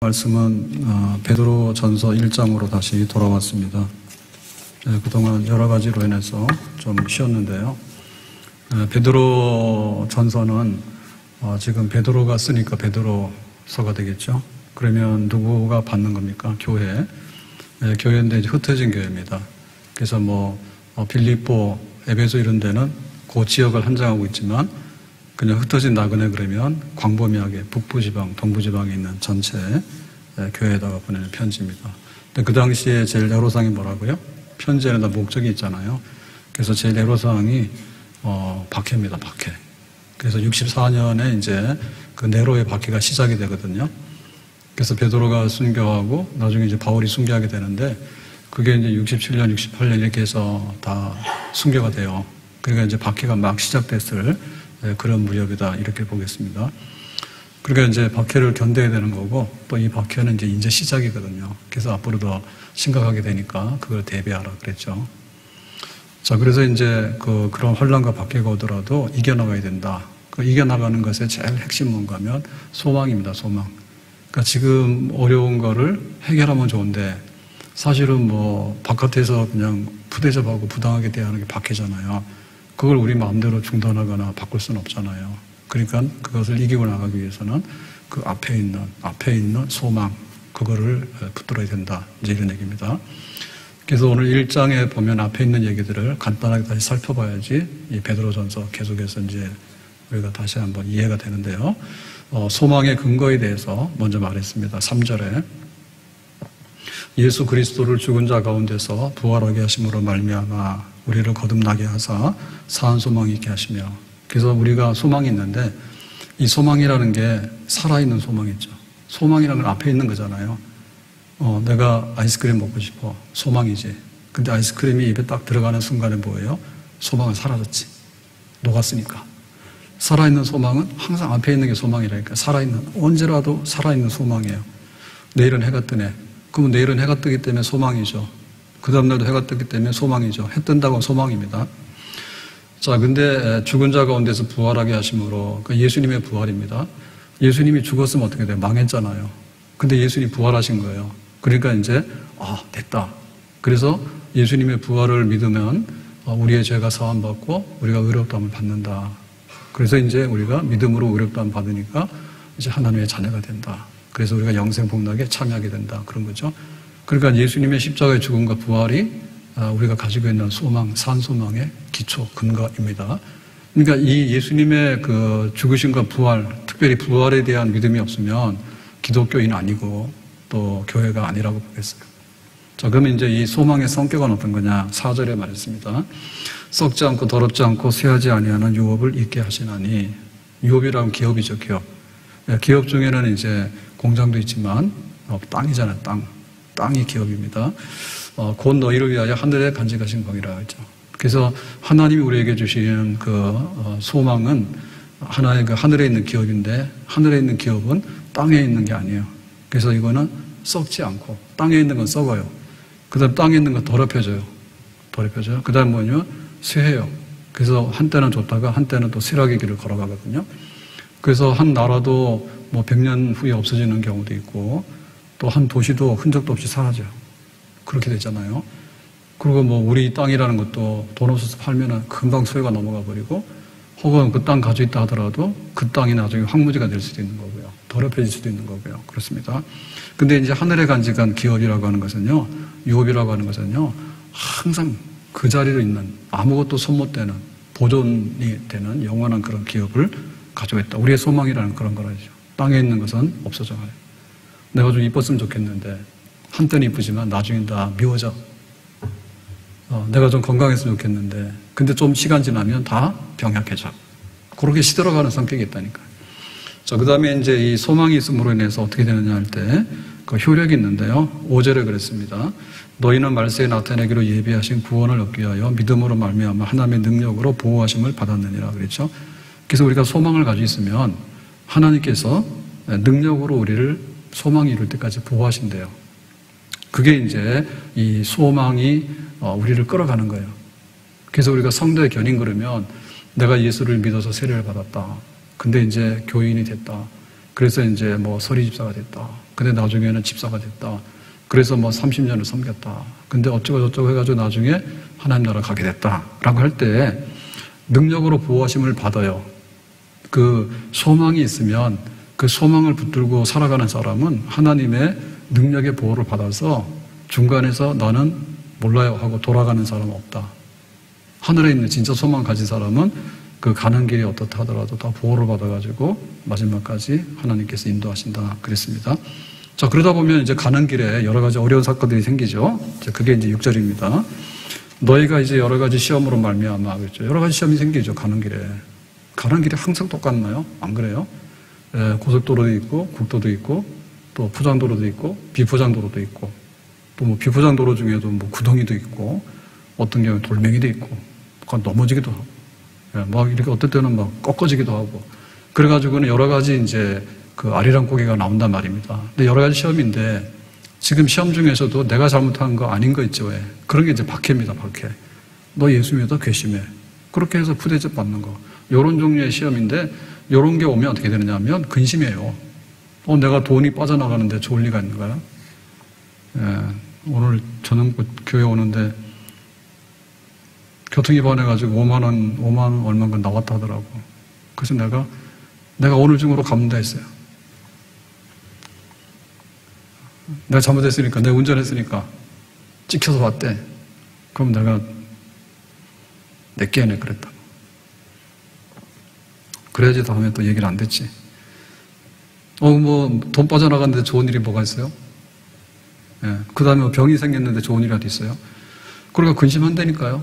말씀은 베드로 전서 1장으로 다시 돌아왔습니다. 그동안 여러 가지로 인해서 좀 쉬었는데요. 베드로 전서는 지금 베드로가 쓰니까 베드로서가 되겠죠. 그러면 누구가 받는 겁니까? 교회. 교회인데 이제 흩어진 교회입니다. 그래서 빌립보, 에베소 이런 데는 그 지역을 한정하고 있지만 그냥 흩어진 나그네 그러면 광범위하게 북부지방, 동부지방에 있는 전체 교회에다가 보내는 편지입니다. 근데 그 당시에 제일 애로사항이 뭐라고요? 편지에는 다 목적이 있잖아요. 그래서 제일 애로사항이 박해입니다. 박해. 그래서 64년에 이제 그 네로의 박해가 시작이 되거든요. 그래서 베드로가 순교하고 나중에 이제 바울이 순교하게 되는데 그게 이제 67년, 68년 이렇게 해서 다 순교가 돼요. 그러니까 이제 박해가 막 시작됐을 그런 무렵이다 이렇게 보겠습니다. 그러니까 이제 박해를 견뎌야 되는 거고 또 이 박해는 이제 시작이거든요. 그래서 앞으로 더 심각하게 되니까 그걸 대비하라 그랬죠. 자, 그래서 이제 그런 혼란과 박해가 오더라도 이겨나가야 된다. 그 이겨나가는 것의 제일 핵심 뭔가 하면 소망입니다. 소망. 그러니까 지금 어려운 거를 해결하면 좋은데 사실은 바깥에서 그냥 푸대접하고 부당하게 대하는 게 박해잖아요. 그걸 우리 마음대로 중단하거나 바꿀 수는 없잖아요. 그러니까 그것을 이기고 나가기 위해서는 그 앞에 있는 소망, 그거를 붙들어야 된다. 이제 이런 얘기입니다. 그래서 오늘 1장에 보면 앞에 있는 얘기들을 간단하게 다시 살펴봐야지 이 베드로전서 계속해서 이제 우리가 다시 한번 이해가 되는데요. 소망의 근거에 대해서 먼저 말했습니다. 3절에 예수 그리스도를 죽은 자 가운데서 부활하게 하심으로 말미암아 우리를 거듭나게 하사 사한 소망이 있게 하시며. 그래서 우리가 소망이 있는데 이 소망이라는 게 살아있는 소망이죠. 소망이라는 건 앞에 있는 거잖아요. 내가 아이스크림 먹고 싶어. 소망이지. 근데 아이스크림이 입에 딱 들어가는 순간에 뭐예요? 소망은 사라졌지. 녹았으니까. 살아있는 소망은 항상 앞에 있는 게 소망이라니까. 언제라도 살아있는 소망이에요. 내일은 해가 뜨네. 그러면 내일은 해가 뜨기 때문에 소망이죠. 그 다음날도 해가 뜨기 때문에 소망이죠. 해 뜬다고 소망입니다. 자, 근데 죽은 자 가운데서 부활하게 하심으로, 그러니까 예수님의 부활입니다. 예수님이 죽었으면 어떻게 돼요? 망했잖아요. 근데 예수님이 부활하신 거예요. 그러니까 이제, 됐다. 그래서 예수님의 부활을 믿으면 우리의 죄가 사함받고 우리가 의롭다함을 받는다. 그래서 이제 우리가 믿음으로 의롭다함을 받으니까 이제 하나님의 자녀가 된다. 그래서 우리가 영생 복락에 참여하게 된다. 그런 거죠. 그러니까 예수님의 십자가의 죽음과 부활이 우리가 가지고 있는 소망, 산 소망의 기초, 근거입니다. 그러니까 이 예수님의 그 죽으심과 부활, 특별히 부활에 대한 믿음이 없으면 기독교인 아니고 또 교회가 아니라고 보겠어요. 자, 그러면 이제 이 소망의 성격은 어떤 거냐? 4절에 말했습니다. 썩지 않고 더럽지 않고 쇠하지 아니하는 유업을 있게 하시나니. 유업이라면 기업이죠, 기업. 기업 중에는 이제 공장도 있지만 땅이잖아요, 땅. 땅이 기업입니다. 곧 너희를 위하여 하늘에 간직하신 거이라 했죠. 그래서 하나님이 우리에게 주시는 소망은 하나의 하늘에 있는 기업인데 하늘에 있는 기업은 땅에 있는 게 아니에요. 그래서 이거는 썩지 않고 땅에 있는 건 썩어요. 그 다음 땅에 있는 건 더럽혀져요. 그 다음 뭐냐면 쇠해요. 그래서 한때는 좋다가 한때는 또 쇠락의 길을 걸어가거든요. 그래서 한 나라도 100년 후에 없어지는 경우도 있고 또 한 도시도 흔적도 없이 사라져요. 그렇게 되잖아요. 그리고 우리 땅이라는 것도 돈 없어서 팔면은 금방 소유가 넘어가 버리고 혹은 그 땅 가지고 있다 하더라도 그 땅이 나중에 황무지가 될 수도 있는 거고요. 더럽혀질 수도 있는 거고요. 그렇습니다. 근데 이제 하늘에 간직한 기업이라고 하는 것은요, 유업이라고 하는 것은요, 항상 그 자리로 있는 아무것도 손못대는 보존이 되는 영원한 그런 기업을 가지고 있다. 우리의 소망이라는 그런 거라죠. 땅에 있는 것은 없어져요. 내가 좀 이뻤으면 좋겠는데 한때는 이쁘지만 나중엔 다 미워져. 내가 좀 건강했으면 좋겠는데 근데 좀 시간 지나면 다 병약해져. 그렇게 시들어가는 성격이 있다니까요. 자, 그 다음에 이제 이 소망이 있음으로 인해서 어떻게 되느냐 할 때 그 효력이 있는데요. 5절에 그랬습니다. 너희는 말세에 나타내기로 예비하신 구원을 얻기 위하여 믿음으로 말미암아 하나님의 능력으로 보호하심을 받았느니라 그랬죠. 그래서 우리가 소망을 가지고 있으면 하나님께서 능력으로 우리를 소망이 이룰 때까지 보호하신대요. 그게 이제 이 소망이 우리를 끌어가는 거예요. 그래서 우리가 성도의 견인 그러면 내가 예수를 믿어서 세례를 받았다. 근데 이제 교인이 됐다. 그래서 이제 서리 집사가 됐다. 근데 나중에는 집사가 됐다. 그래서 뭐 30년을 섬겼다. 근데 어쩌고 저쩌고 해가지고 나중에 하나님 나라 가게 됐다. 라고 할 때 능력으로 보호하심을 받아요. 그 소망이 있으면 그 소망을 붙들고 살아가는 사람은 하나님의 능력의 보호를 받아서 중간에서 나는 몰라요 하고 돌아가는 사람은 없다. 하늘에 있는 진짜 소망 가진 사람은 그 가는 길이 어떻다 하더라도 다 보호를 받아가지고 마지막까지 하나님께서 인도하신다. 그랬습니다. 자, 그러다 보면 이제 가는 길에 여러 가지 어려운 사건들이 생기죠. 그게 이제 6절입니다. 너희가 이제 여러 가지 시험으로 말미암아, 그렇죠. 여러 가지 시험이 생기죠. 가는 길에. 가는 길이 항상 똑같나요? 안 그래요? 고속도로도 있고, 국도도 있고, 또 포장도로도 있고, 비포장도로도 있고, 또 뭐 비포장도로 중에도 뭐 구덩이도 있고, 어떤 경우는 돌멩이도 있고, 넘어지기도 하고, 막 이렇게 어떨 때는 막 꺾어지기도 하고, 그래가지고는 여러 가지 이제 그 아리랑 고개가 나온단 말입니다. 근데 여러 가지 시험인데, 지금 시험 중에서도 내가 잘못한 거 아닌 거 있죠, 왜? 그런 게 이제 박해입니다, 박해. 너 예수 믿어? 괘씸해. 그렇게 해서 푸대접 받는 거. 요런 종류의 시험인데, 요런 게 오면 어떻게 되느냐 하면 근심이에요. 내가 돈이 빠져나가는데 좋을 리가 있는가요? 오늘 저녁 교회 오는데 교통 위반해가지고 5만 원 얼마인가 나왔다 하더라고. 그래서 내가 오늘 중으로 갚는다 했어요. 내가 잘못했으니까, 내가 운전했으니까 찍혀서 왔대. 그럼 내가 내게 해내 그랬다. 그래야지 다음에 또 얘기를 안 됐지. 뭐 돈 빠져나갔는데 좋은 일이 뭐가 있어요? 그 다음에 병이 생겼는데 좋은 일이라도 있어요? 그러니까 근심한다니까요.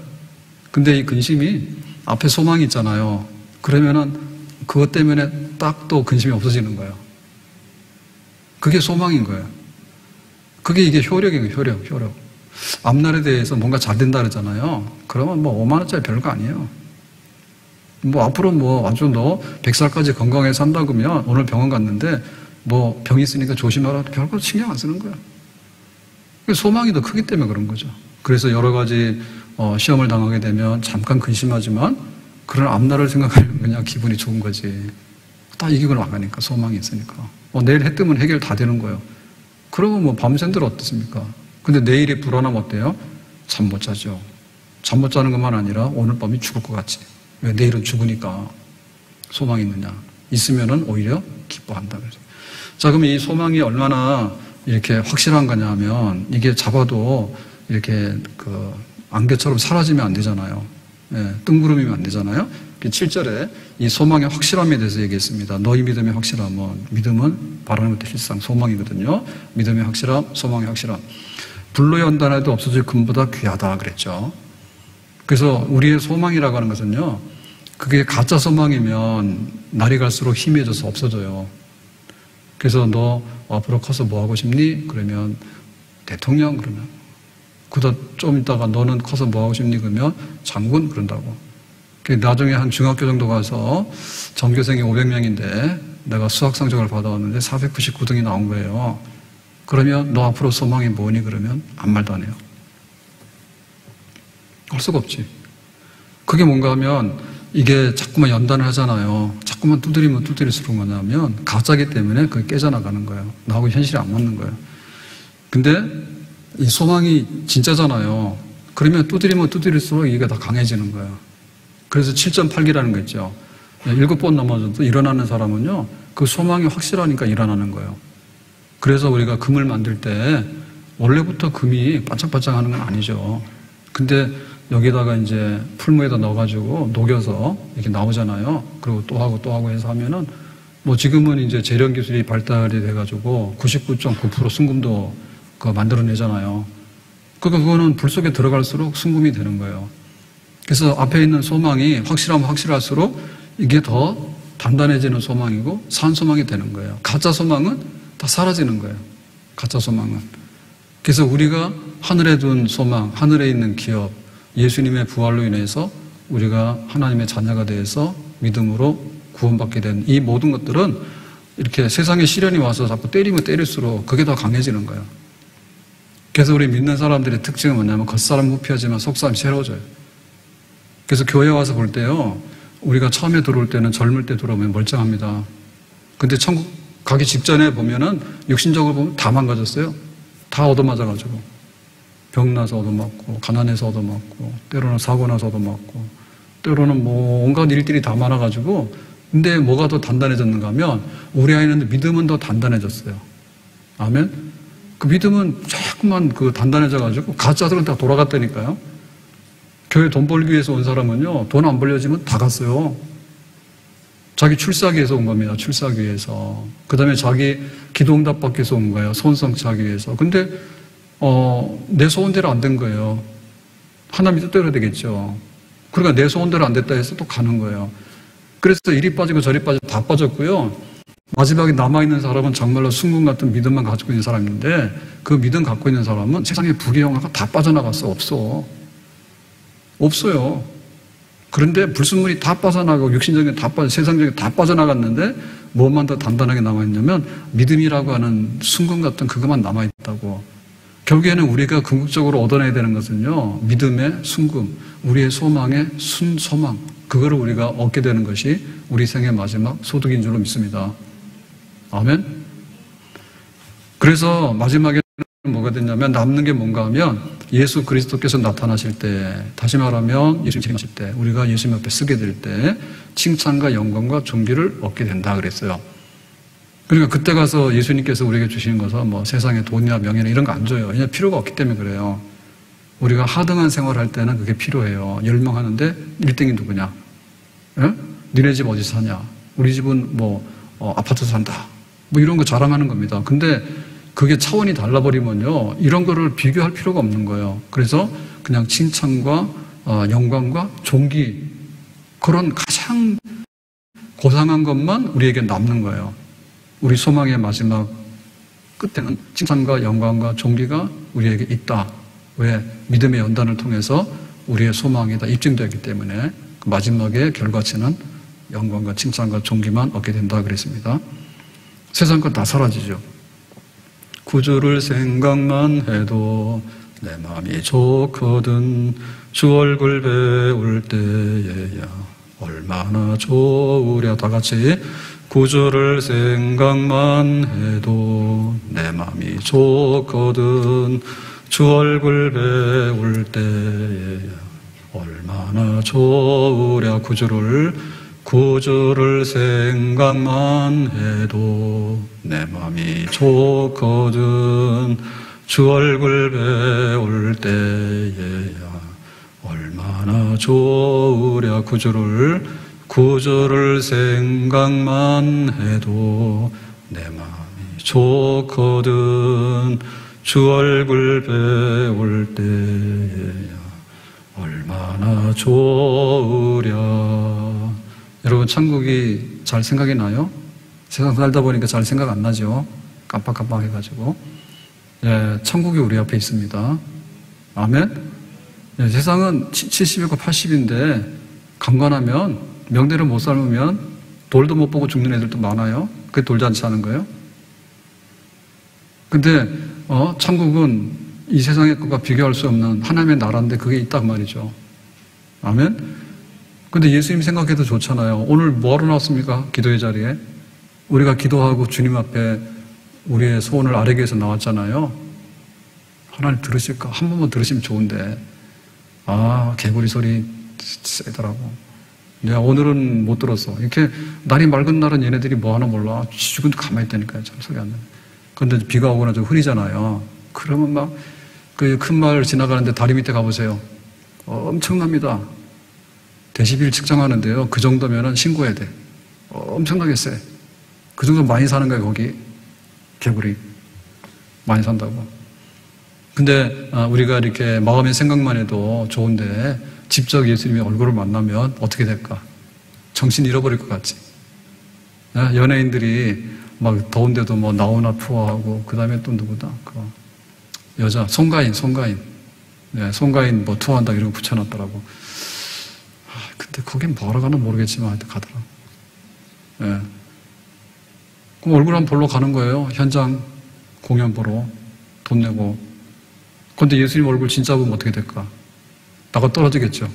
근데 이 근심이 앞에 소망이 있잖아요. 그러면은 그것 때문에 딱 또 근심이 없어지는 거예요. 그게 소망인 거예요. 그게 이게 효력이에요. 효력. 앞날에 대해서 뭔가 잘 된다 그러잖아요. 그러면 뭐 5만 원짜리 별거 아니에요. 뭐 앞으로 뭐 아주 너 100살까지 건강하게 산다 그러면 오늘 병원 갔는데 뭐 병 있으니까 조심하라. 별거 신경 안 쓰는 거야. 소망이 더 크기 때문에 그런 거죠. 그래서 여러 가지 시험을 당하게 되면 잠깐 근심하지만 그런 앞날을 생각하면 그냥 기분이 좋은 거지. 다 이기고 나가니까 소망이 있으니까. 내일 해 뜨면 해결 다 되는 거예요. 그러면 뭐 밤샌들 어떻습니까? 근데 내일이 불안하면 어때요? 잠 못 자죠. 잠 못 자는 것만 아니라 오늘 밤이 죽을 것 같지. 왜? 내일은 죽으니까. 소망이 있느냐? 있으면은 오히려 기뻐한다. 자, 그럼 이 소망이 얼마나 이렇게 확실한 거냐 하면 이게 잡아도 이렇게 그 안개처럼 사라지면 안 되잖아요. 뜬구름이면 안 되잖아요. 7절에 이 소망의 확실함에 대해서 얘기했습니다. 너희 믿음의 확실함은, 믿음은 바라는 것도 실상 소망이거든요. 믿음의 확실함, 소망의 확실함. 불로 연단해도 없어질 금보다 귀하다 그랬죠. 그래서 우리의 소망이라고 하는 것은요, 그게 가짜 소망이면 날이 갈수록 희미해져서 없어져요. 그래서 너 앞으로 커서 뭐 하고 싶니? 그러면 대통령 그러면. 그러다 좀 있다가 너는 커서 뭐 하고 싶니? 그러면 장군 그런다고. 나중에 한 중학교 정도 가서 전교생이 500명인데 내가 수학 성적을 받아왔는데 499등이 나온 거예요. 그러면 너 앞으로 소망이 뭐니? 그러면 아무 말도 안 해요. 할 수가 없지. 그게 뭔가 하면 이게 자꾸만 연단을 하잖아요. 자꾸만 두드리면 두드릴수록 뭐냐면 가짜기 때문에 그게 깨져나가는 거예요. 나하고 현실이 안 맞는 거예요. 근데 이 소망이 진짜잖아요. 그러면 두드리면 두드릴수록 이게 더 강해지는 거예요. 그래서 7.8기라는 거 있죠. 7번 넘어져도 일어나는 사람은요, 그 소망이 확실하니까 일어나는 거예요. 그래서 우리가 금을 만들 때 원래부터 금이 반짝반짝 하는 건 아니죠. 근데 여기다가 이제 풀무에다 넣어가지고 녹여서 이렇게 나오잖아요. 그리고 또 하고 해서 하면은 뭐 지금은 이제 재련 기술이 발달이 돼가지고 99.9% 순금도 그거 만들어내잖아요. 그러니까 그거는 불 속에 들어갈수록 순금이 되는 거예요. 그래서 앞에 있는 소망이 확실하면 확실할수록 이게 더 단단해지는 소망이고 산 소망이 되는 거예요. 가짜 소망은 다 사라지는 거예요. 가짜 소망은. 그래서 우리가 하늘에 둔 소망, 하늘에 있는 기업, 예수님의 부활로 인해서 우리가 하나님의 자녀가 되어서 믿음으로 구원받게 된 이 모든 것들은 이렇게 세상에 시련이 와서 자꾸 때리면 때릴수록 그게 더 강해지는 거예요. 그래서 우리 믿는 사람들의 특징은 뭐냐면 겉사람 후피하지만 속사람 새로워져요. 그래서 교회 와서 볼 때요, 우리가 처음에 들어올 때는 젊을 때 들어오면 멀쩡합니다. 근데 천국 가기 직전에 보면은 육신적으로 보면 다 망가졌어요. 다 얻어맞아가지고. 병나서 얻어맞고, 가난해서 얻어맞고, 때로는 사고 나서 얻어맞고, 때로는 뭐 온갖 일들이 다 많아가지고, 근데 뭐가 더 단단해졌는가 하면 우리 아이는 믿음은 더 단단해졌어요. 아멘? 그 믿음은 자꾸만 그 단단해져가지고 가짜들은 다 돌아갔다니까요. 교회 돈 벌기 위해서 온 사람은요, 돈 안 벌려지면 다 갔어요. 자기 출사하기 위해서 온 겁니다. 출사하기 위해서. 그 다음에 자기 기도응답 받기 위해서 온 거예요. 소원성취 하기 위해서. 근데 내 소원대로 안 된 거예요. 하나님이 뜻대로 되겠죠. 그러니까 내 소원대로 안 됐다 해서 또 가는 거예요. 그래서 이리 빠지고 저리 빠지고 다 빠졌고요. 마지막에 남아있는 사람은 정말로 순금 같은 믿음만 가지고 있는 사람인데 그 믿음 갖고 있는 사람은 세상에 부귀영화가 다 빠져나갔어. 없어요. 그런데 불순물이 다 빠져나가고 육신적인 다 빠져, 세상적인 다 빠져나갔는데 뭐만 더 단단하게 남아있냐면 믿음이라고 하는 순금 같은 그것만 남아있다고. 결국에는 우리가 궁극적으로 얻어내야 되는 것은요, 믿음의 순금, 우리의 소망의 순소망, 그거를 우리가 얻게 되는 것이 우리 생의 마지막 소득인 줄로 믿습니다. 아멘? 그래서 마지막에는 뭐가 됐냐면 남는 게 뭔가 하면 예수 그리스도께서 나타나실 때, 다시 말하면 예수님 재림하실 때, 우리가 예수님 앞에 쓰게 될 때 칭찬과 영광과 존귀를 얻게 된다 그랬어요. 그러니까 그때 가서 예수님께서 우리에게 주시는 것은 뭐 세상의 돈이나 명예나 이런 거 안 줘요. 왜냐하면 필요가 없기 때문에 그래요. 우리가 하등한 생활할 때는 그게 필요해요. 10명 하는데 1등이 누구냐? 예? 니네 집 어디 사냐? 우리 집은 뭐 아파트 산다. 뭐 이런 거 자랑하는 겁니다. 근데 그게 차원이 달라버리면요, 이런 거를 비교할 필요가 없는 거예요. 그래서 그냥 칭찬과 영광과 존귀, 그런 가장 고상한 것만 우리에게 남는 거예요. 우리 소망의 마지막 끝에는 칭찬과 영광과 존귀가 우리에게 있다. 왜? 믿음의 연단을 통해서 우리의 소망이 다 입증되었기 때문에 그 마지막의 결과치는 영광과 칭찬과 존귀만 얻게 된다 그랬습니다. 세상 건 다 사라지죠. 구주를 생각만 해도 내 마음이 좋거든. 주 얼굴 배울 때에야 얼마나 좋으랴. 다 같이. 구주를 생각만 해도 내 마음이 좋거든. 주 얼굴 배울 때에야 얼마나 좋으랴. 구주를 생각만 해도 내 마음이 좋거든. 주 얼굴 배울 때에야 얼마나 좋으랴. 구주를 생각만 해도 내 마음이 좋거든. 주 얼굴 배울 때에야 얼마나 좋으랴. 여러분, 천국이 잘 생각이 나요? 세상 살다 보니까 잘 생각 안 나죠? 깜빡깜빡 해가지고. 예, 천국이 우리 앞에 있습니다. 아멘? 예, 세상은 70이고 80인데 강건하면, 명대로 못 삶으면 돌도 못 보고 죽는 애들도 많아요. 그게 돌잔치 하는 거예요. 근데 천국은 이 세상의 것과 비교할 수 없는 하나님의 나라인데 그게 있단 말이죠. 아멘? 근데 예수님 생각해도 좋잖아요. 오늘 뭐하러 나왔습니까? 기도의 자리에. 우리가 기도하고 주님 앞에 우리의 소원을 아뢰기 위해서 나왔잖아요. 하나님 들으실까? 한 번만 들으시면 좋은데. 개구리 소리 세더라고. 내가 오늘은 못 들었어. 이렇게 날이 맑은 날은 얘네들이 뭐 하나 몰라. 지금도 가만히 있다니까요. 참 소리 안 나네. 그런데 비가 오거나 좀 흐리잖아요. 그러면 막 그 큰 마을 지나가는데 다리 밑에 가보세요. 엄청납니다. 데시벨 측정하는데요. 그 정도면은 신고해야 돼. 엄청나게 세. 그 정도 많이 사는 거예요, 거기. 개구리. 많이 산다고. 근데 우리가 이렇게 마음의 생각만 해도 좋은데 직접 예수님의 얼굴을 만나면 어떻게 될까? 정신 잃어버릴 것 같지? 연예인들이 막 더운데도 뭐 나오나 투어하고, 그 다음에 또 누구다? 그 여자, 송가인. 네, 송가인 뭐 투어한다 이런 거 붙여놨더라고. 근데 거긴 뭐하러 가나 모르겠지만 하여튼 가더라. 네. 그럼 얼굴 한번 보러 가는 거예요. 현장 공연 보러. 돈 내고. 근데 예수님 얼굴 진짜 보면 어떻게 될까? 나가 떨어지겠죠.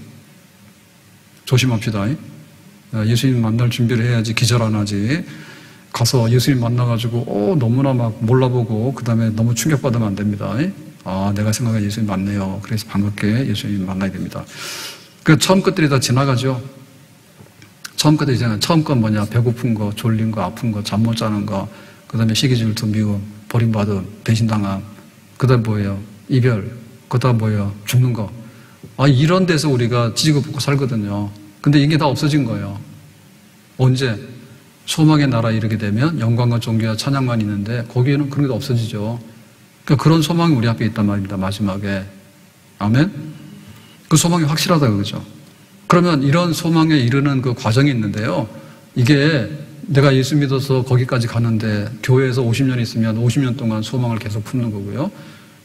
조심합시다. 예수님 만날 준비를 해야지 기절 안 하지. 가서 예수님 만나가지고 너무나 막 몰라보고 그 다음에 너무 충격받으면 안 됩니다. 내가 생각한 예수님 맞네요. 그래서 반갑게 예수님 만나야 됩니다. 그 처음 것들이 다 지나가죠. 처음 것들이 지나가. 처음 건 뭐냐? 배고픈 거, 졸린 거, 아픈 거, 잠 못 자는 거, 그 다음에 시기 질투, 미움, 버림받음, 배신당함, 그 다음 뭐예요? 이별, 그 다음 뭐예요? 죽는 거. 이런 데서 우리가 찌고 붓고 살거든요. 근데 이게 다 없어진 거예요. 언제? 소망의 나라 이르게 되면 영광과 존귀와 찬양만 있는데 거기에는 그런 게 없어지죠. 그러니까 그런 소망이 우리 앞에 있단 말입니다. 마지막에. 아멘? 그 소망이 확실하다 그거죠. 그러면 이런 소망에 이르는 그 과정이 있는데요. 이게 내가 예수 믿어서 거기까지 가는데 교회에서 50년 있으면 50년 동안 소망을 계속 품는 거고요.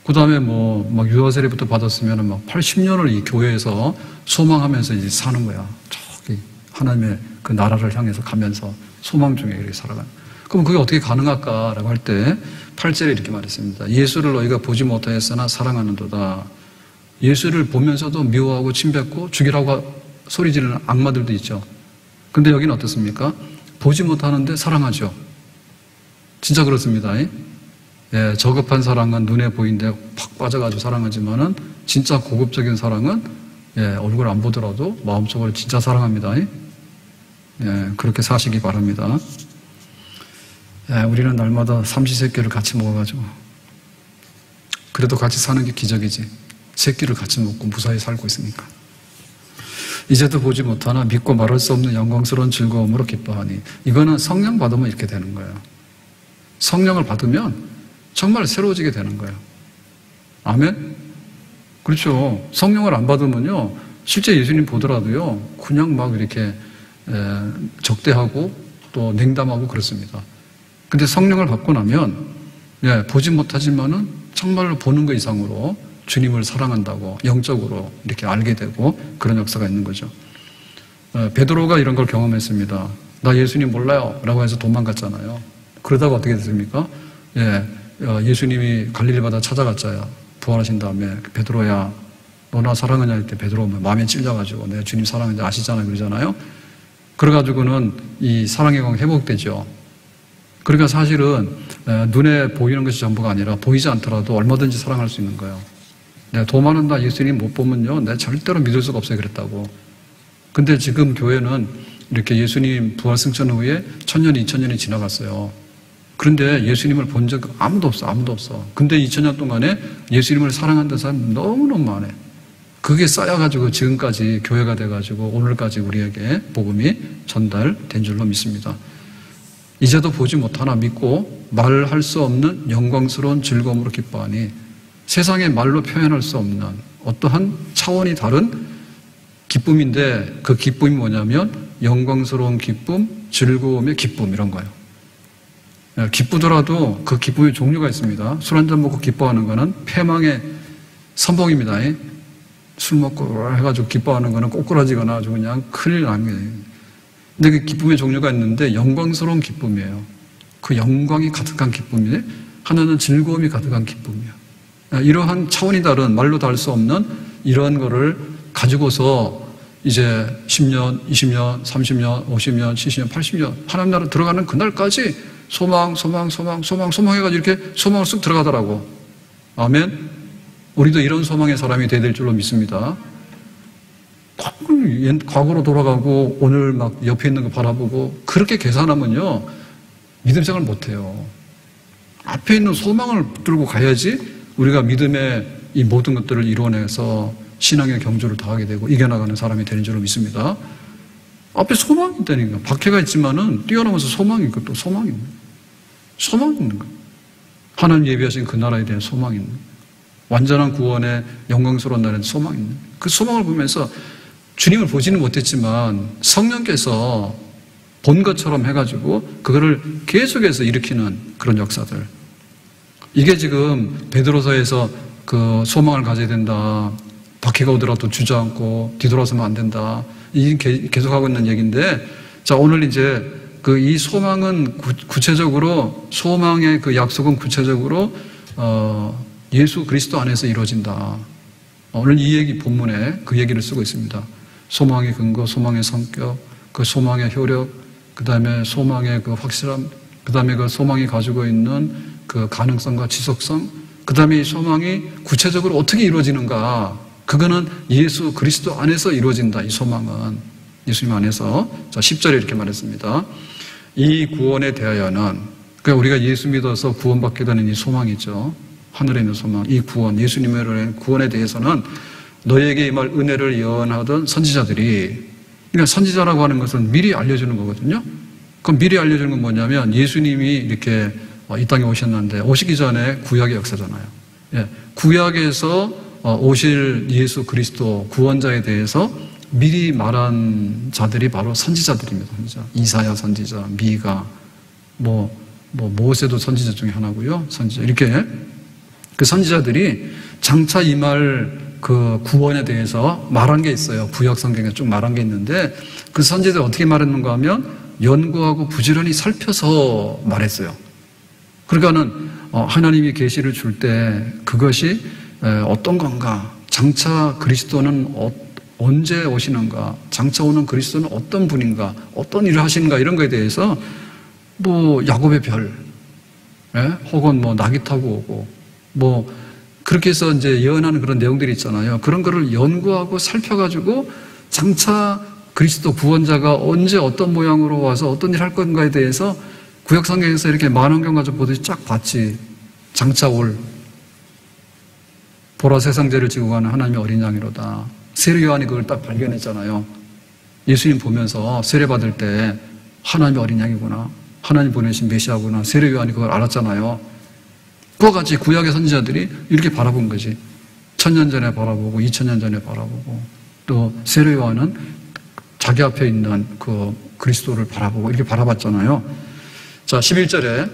그 다음에 막 유아 세례부터 받았으면 막 80년을 이 교회에서 소망하면서 이제 사는 거야. 저기 하나님의 그 나라를 향해서 가면서 소망 중에 이렇게 살아가는. 그럼 그게 어떻게 가능할까라고 할 때 8절에 이렇게 말했습니다. 예수를 너희가 보지 못하였으나 사랑하는도다. 예수를 보면서도 미워하고 침뱉고 죽이라고 소리 지르는 악마들도 있죠. 근데 여기는 어떻습니까? 보지 못하는데 사랑하죠. 진짜 그렇습니다. 예, 저급한 사랑은 눈에 보이는데 팍 빠져가지고 사랑하지만은 진짜 고급적인 사랑은 얼굴 안 보더라도 마음속으로 진짜 사랑합니다. 예, 그렇게 사시기 바랍니다. 예, 우리는 날마다 삼시세끼를 같이 먹어가지고 그래도 같이 사는 게 기적이지. 세끼를 같이 먹고 무사히 살고 있으니까. 이제도 보지 못하나 믿고 말할 수 없는 영광스러운 즐거움으로 기뻐하니. 이거는 성령 받으면 이렇게 되는 거예요. 성령을 받으면 정말 새로워지게 되는 거예요. 아멘? 그렇죠. 성령을 안 받으면요, 실제 예수님 보더라도요, 그냥 막 이렇게 적대하고 또 냉담하고 그렇습니다. 근데 성령을 받고 나면 보지 못하지만은 정말로 보는 것 이상으로 주님을 사랑한다고 영적으로 이렇게 알게 되고 그런 역사가 있는 거죠. 베드로가 이런 걸 경험했습니다. 나 예수님 몰라요 라고 해서 도망갔잖아요. 그러다가 어떻게 됐습니까? 예수님이 갈릴리 바다 찾아갔잖아요. 부활하신 다음에 베드로야 너 나 사랑하냐 할 때 베드로 마음에 찔려가지고 내가 주님 사랑하는지 아시잖아요 그러잖아요. 그래가지고는 이 사랑의 강 회복되죠. 그러니까 사실은 눈에 보이는 것이 전부가 아니라 보이지 않더라도 얼마든지 사랑할 수 있는 거예요. 내가 도마는 나 예수님 못 보면요 내가 절대로 믿을 수가 없어요 그랬다고. 근데 지금 교회는 이렇게 예수님 부활 승천 후에 1000년, 2000년이 지나갔어요. 그런데 예수님을 본 적 아무도 없어. 근데 2000년 동안에 예수님을 사랑한다는 사람 너무너무 많아. 그게 쌓여가지고 지금까지 교회가 돼가지고 오늘까지 우리에게 복음이 전달된 줄로 믿습니다. 이제도 보지 못하나 믿고 말할 수 없는 영광스러운 즐거움으로 기뻐하니. 세상에 말로 표현할 수 없는 어떠한 차원이 다른 기쁨인데 그 기쁨이 뭐냐면 영광스러운 기쁨, 즐거움의 기쁨 이런 거예요. 기쁘더라도 그 기쁨의 종류가 있습니다. 술 한잔 먹고 기뻐하는 거는 패망의 선봉입니다. 술 먹고 해가지고 기뻐하는 거는 꼬꾸라지거나 아주 그냥 큰일 납니다. 근데 그 기쁨의 종류가 있는데 영광스러운 기쁨이에요. 그 영광이 가득한 기쁨이에요. 하나는 즐거움이 가득한 기쁨이에요. 이러한 차원이 다른 말로 다 할 수 없는 이러한 거를 가지고서 이제 10년, 20년, 30년, 50년, 70년, 80년 하나님 나라 들어가는 그날까지 소망 해가지고 이렇게 소망을 쑥 들어가더라고. 아멘. 우리도 이런 소망의 사람이 돼야 될 줄로 믿습니다. 과거로 돌아가고 오늘 막 옆에 있는 거 바라보고 그렇게 계산하면요 믿음 생활 못해요. 앞에 있는 소망을 붙들고 가야지 우리가 믿음의 이 모든 것들을 이루어내서 신앙의 경주를 다하게 되고 이겨나가는 사람이 되는 줄로 믿습니다. 앞에 소망이 있다니까. 박해가 있지만은 뛰어넘어서 소망이 있고 또 소망이 있는 거예요. 소망이 있는 거예요. 하나님 예비하신 그 나라에 대한 소망이 있는 거예요. 완전한 구원의 영광스러운 날에 소망이 있는 거예요. 그 소망을 보면서 주님을 보지는 못했지만 성령께서 본 것처럼 해가지고 그거를 계속해서 일으키는 그런 역사들. 이게 지금 베드로서에서 그 소망을 가져야 된다. 박해가 오더라도 주저앉고 뒤돌아서면 안 된다. 이게 계속하고 있는 얘기인데, 자, 오늘 이제 그 이 소망은 구체적으로, 소망의 그 약속은 구체적으로, 예수 그리스도 안에서 이루어진다. 오늘 이 얘기 본문에 그 얘기를 쓰고 있습니다. 소망의 근거, 소망의 성격, 그 소망의 효력, 그 다음에 소망의 그 확실함, 그 다음에 그 소망이 가지고 있는 그 가능성과 지속성, 그 다음에 이 소망이 구체적으로 어떻게 이루어지는가, 그거는 예수 그리스도 안에서 이루어진다. 이 소망은 예수님 안에서. 자, 10절에 이렇게 말했습니다. 이 구원에 대하여는, 그러니까 우리가 예수 믿어서 구원받게 되는 이 소망이죠. 하늘에 있는 소망, 이 구원, 예수님의 구원에 대해서는 너에게 임할 은혜를 예언하던 선지자들이, 그러니까 선지자라고 하는 것은 미리 알려주는 거거든요. 그럼 미리 알려주는 건 뭐냐면 예수님이 이렇게 이 땅에 오셨는데 오시기 전에 구약의 역사잖아요. 예, 구약에서 오실 예수 그리스도 구원자에 대해서 미리 말한 자들이 바로 선지자들입니다. 선지자. 이사야 선지자, 미가, 모세도 선지자 중에 하나고요. 선지자. 이렇게 그 선지자들이 장차 임할 그 구원에 대해서 말한 게 있어요. 구약 성경에 쭉 말한 게 있는데 그 선지자들이 어떻게 말했는가 하면 연구하고 부지런히 살펴서 말했어요. 그러니까는 하나님이 계시를 줄 때 그것이 어떤 건가, 장차 그리스도는 언제 오시는가, 장차 오는 그리스도는 어떤 분인가, 어떤 일을 하시는가, 이런 거에 대해서 야곱의 별, 혹은 낙이 타고 오고 그렇게 해서 이제 예언하는 그런 내용들이 있잖아요. 그런 거를 연구하고 살펴가지고 장차 그리스도 구원자가 언제 어떤 모양으로 와서 어떤 일을 할 건가에 대해서 구약 성경에서 이렇게 만원경 가지고 보듯이 쫙 봤지. 장차 올 보라 세상 죄를 지고 가는 하나님의 어린 양이로다. 세례 요한이 그걸 딱 발견했잖아요. 예수님 보면서 세례 받을 때 하나님의 어린 양이구나, 하나님 보내신 메시아구나, 세례 요한이 그걸 알았잖아요. 그와 같이 구약의 선지자들이 이렇게 바라본 거지. 1000년 전에 바라보고 2000년 전에 바라보고, 또 세례 요한은 자기 앞에 있는 그 그리스도를 바라보고 이렇게 바라봤잖아요. 자, 11절에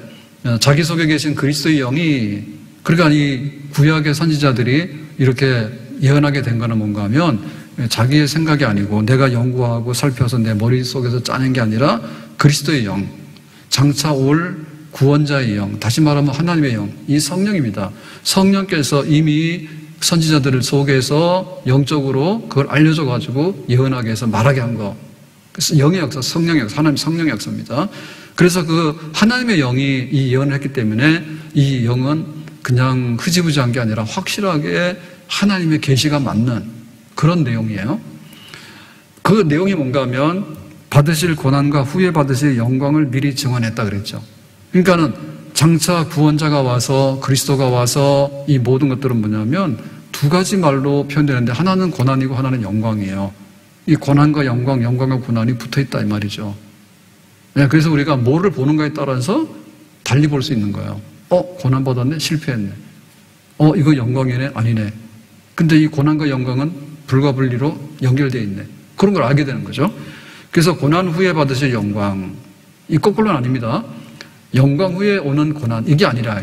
자기 속에 계신 그리스도의 영이, 그러니까 이 구약의 선지자들이 이렇게 예언하게 된 거는 뭔가 하면 자기의 생각이 아니고 내가 연구하고 살펴서 내 머릿속에서 짜낸 게 아니라 그리스도의 영, 장차 올 구원자의 영, 다시 말하면 하나님의 영, 이 성령입니다. 성령께서 이미 선지자들을 속에서 영적으로 그걸 알려줘가지고 예언하게 해서 말하게 한 거. 그래서 영의 역사, 성령의 역사, 하나님 성령의 역사입니다. 그래서 그 하나님의 영이 이 예언을 했기 때문에 이 영은 그냥 흐지부지한 게 아니라 확실하게 하나님의 계시가 맞는 그런 내용이에요. 그 내용이 뭔가 하면 받으실 고난과 후에 받으실 영광을 미리 증언했다 그랬죠. 그러니까는 장차 구원자가 와서 그리스도가 와서 이 모든 것들은 뭐냐면 두 가지 말로 표현되는데 하나는 고난이고 하나는 영광이에요. 이 고난과 영광, 영광과 고난이 붙어있다 이 말이죠. 네, 그래서 우리가 뭐를 보는가에 따라서 달리 볼 수 있는 거예요. 고난 받았네? 실패했네. 이거 영광이네? 아니네. 근데 이 고난과 영광은 불과 분리로 연결되어 있네. 그런 걸 알게 되는 거죠. 그래서 고난 후에 받으실 영광, 이 거꾸로는 아닙니다. 영광 후에 오는 고난, 이게 아니라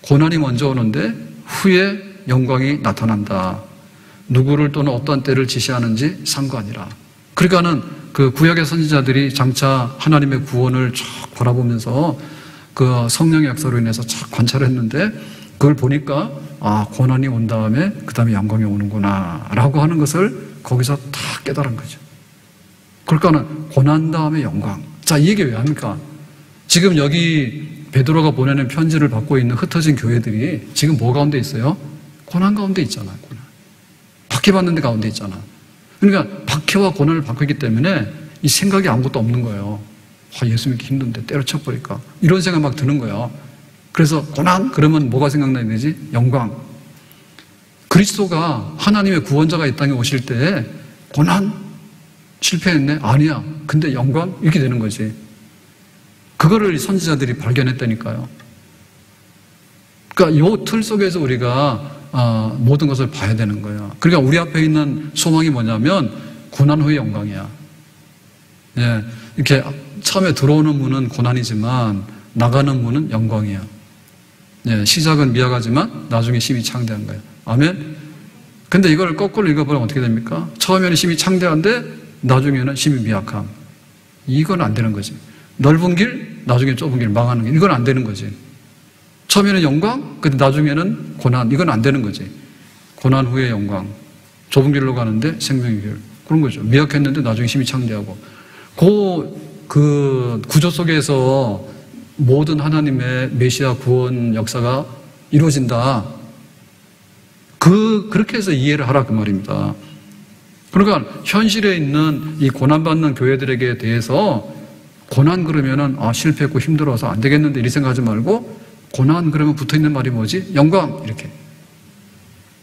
고난이 먼저 오는데 후에 영광이 나타난다. 누구를 또는 어떤 때를 지시하는지 상관이라. 그러니까는 그 구약의 선지자들이 장차 하나님의 구원을 쫙 바라보면서 그 성령의 역사로 인해서 쫙 관찰했는데 그걸 보니까 고난이 온 다음에 그 다음에 영광이 오는구나 라고 하는 것을 거기서 다 깨달은 거죠. 그러니까는 고난 다음에 영광. 자, 이 얘기 왜 합니까? 지금 여기 베드로가 보내는 편지를 받고 있는 흩어진 교회들이 지금 뭐 가운데 있어요? 고난 가운데 있잖아요. 고난. 박해받는 데 가운데 있잖아. 그러니까 박해와 고난을 받고 있기 때문에 이 생각이 아무것도 없는 거예요. 예수 믿기 힘든데 때려쳐버릴까? 이런 생각 막 드는 거예요. 그래서 고난? 그러면 뭐가 생각나야 되지? 영광. 그리스도가 하나님의 구원자가 이 땅에 오실 때 고난? 실패했네? 아니야. 근데 영광? 이렇게 되는 거지. 그거를 선지자들이 발견했다니까요. 그러니까 이 틀 속에서 우리가 모든 것을 봐야 되는 거예요. 그러니까 우리 앞에 있는 소망이 뭐냐면 고난 후의 영광이야. 예, 이렇게 처음에 들어오는 문은 고난이지만 나가는 문은 영광이야. 예, 시작은 미약하지만 나중에 심히 창대한 거예요. 아멘. 근데 이걸 거꾸로 읽어보면 어떻게 됩니까? 처음에는 심히 창대한데 나중에는 심히 미약함. 이건 안 되는 거지. 넓은 길, 나중에 좁은 길, 망하는 길. 이건 안 되는 거지. 처음에는 영광, 근데 나중에는 고난. 이건 안 되는 거지. 고난 후에 영광. 좁은 길로 가는데 생명의 길. 그런 거죠. 미약했는데 나중에 심히 창대하고. 그 구조 속에서 모든 하나님의 메시아 구원 역사가 이루어진다. 그렇게 해서 이해를 하라 그 말입니다. 그러니까 현실에 있는 이 고난받는 교회들에게 대해서 고난 그러면은 실패했고 힘들어서 안 되겠는데 이렇게 생각하지 말고 고난 그러면 붙어있는 말이 뭐지? 영광 이렇게.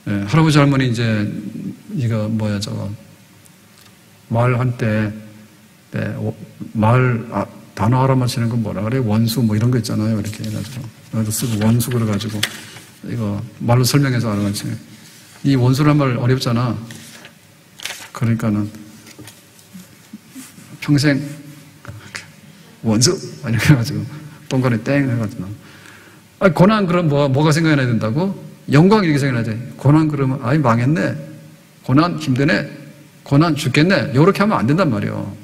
예, 할아버지 할머니 이제 이거 말 한때 말 단어 알아맞히는 건 뭐라 그래? 원수 뭐 이런 거 있잖아요. 이렇게 해가지고 여기도 쓰고 원수 그래가지고 이거 말로 설명해서 알아맞히는. 이 원수란 말 어렵잖아. 그러니까는 평생 원수 이렇게 해가지고 똥간에 땡 해가지고 고난 그럼 뭐가 생각나야 된다고? 영광 이렇게 생각나야 돼. 고난 그러면 망했네. 고난 힘드네. 고난 죽겠네. 이렇게 하면 안 된단 말이에요.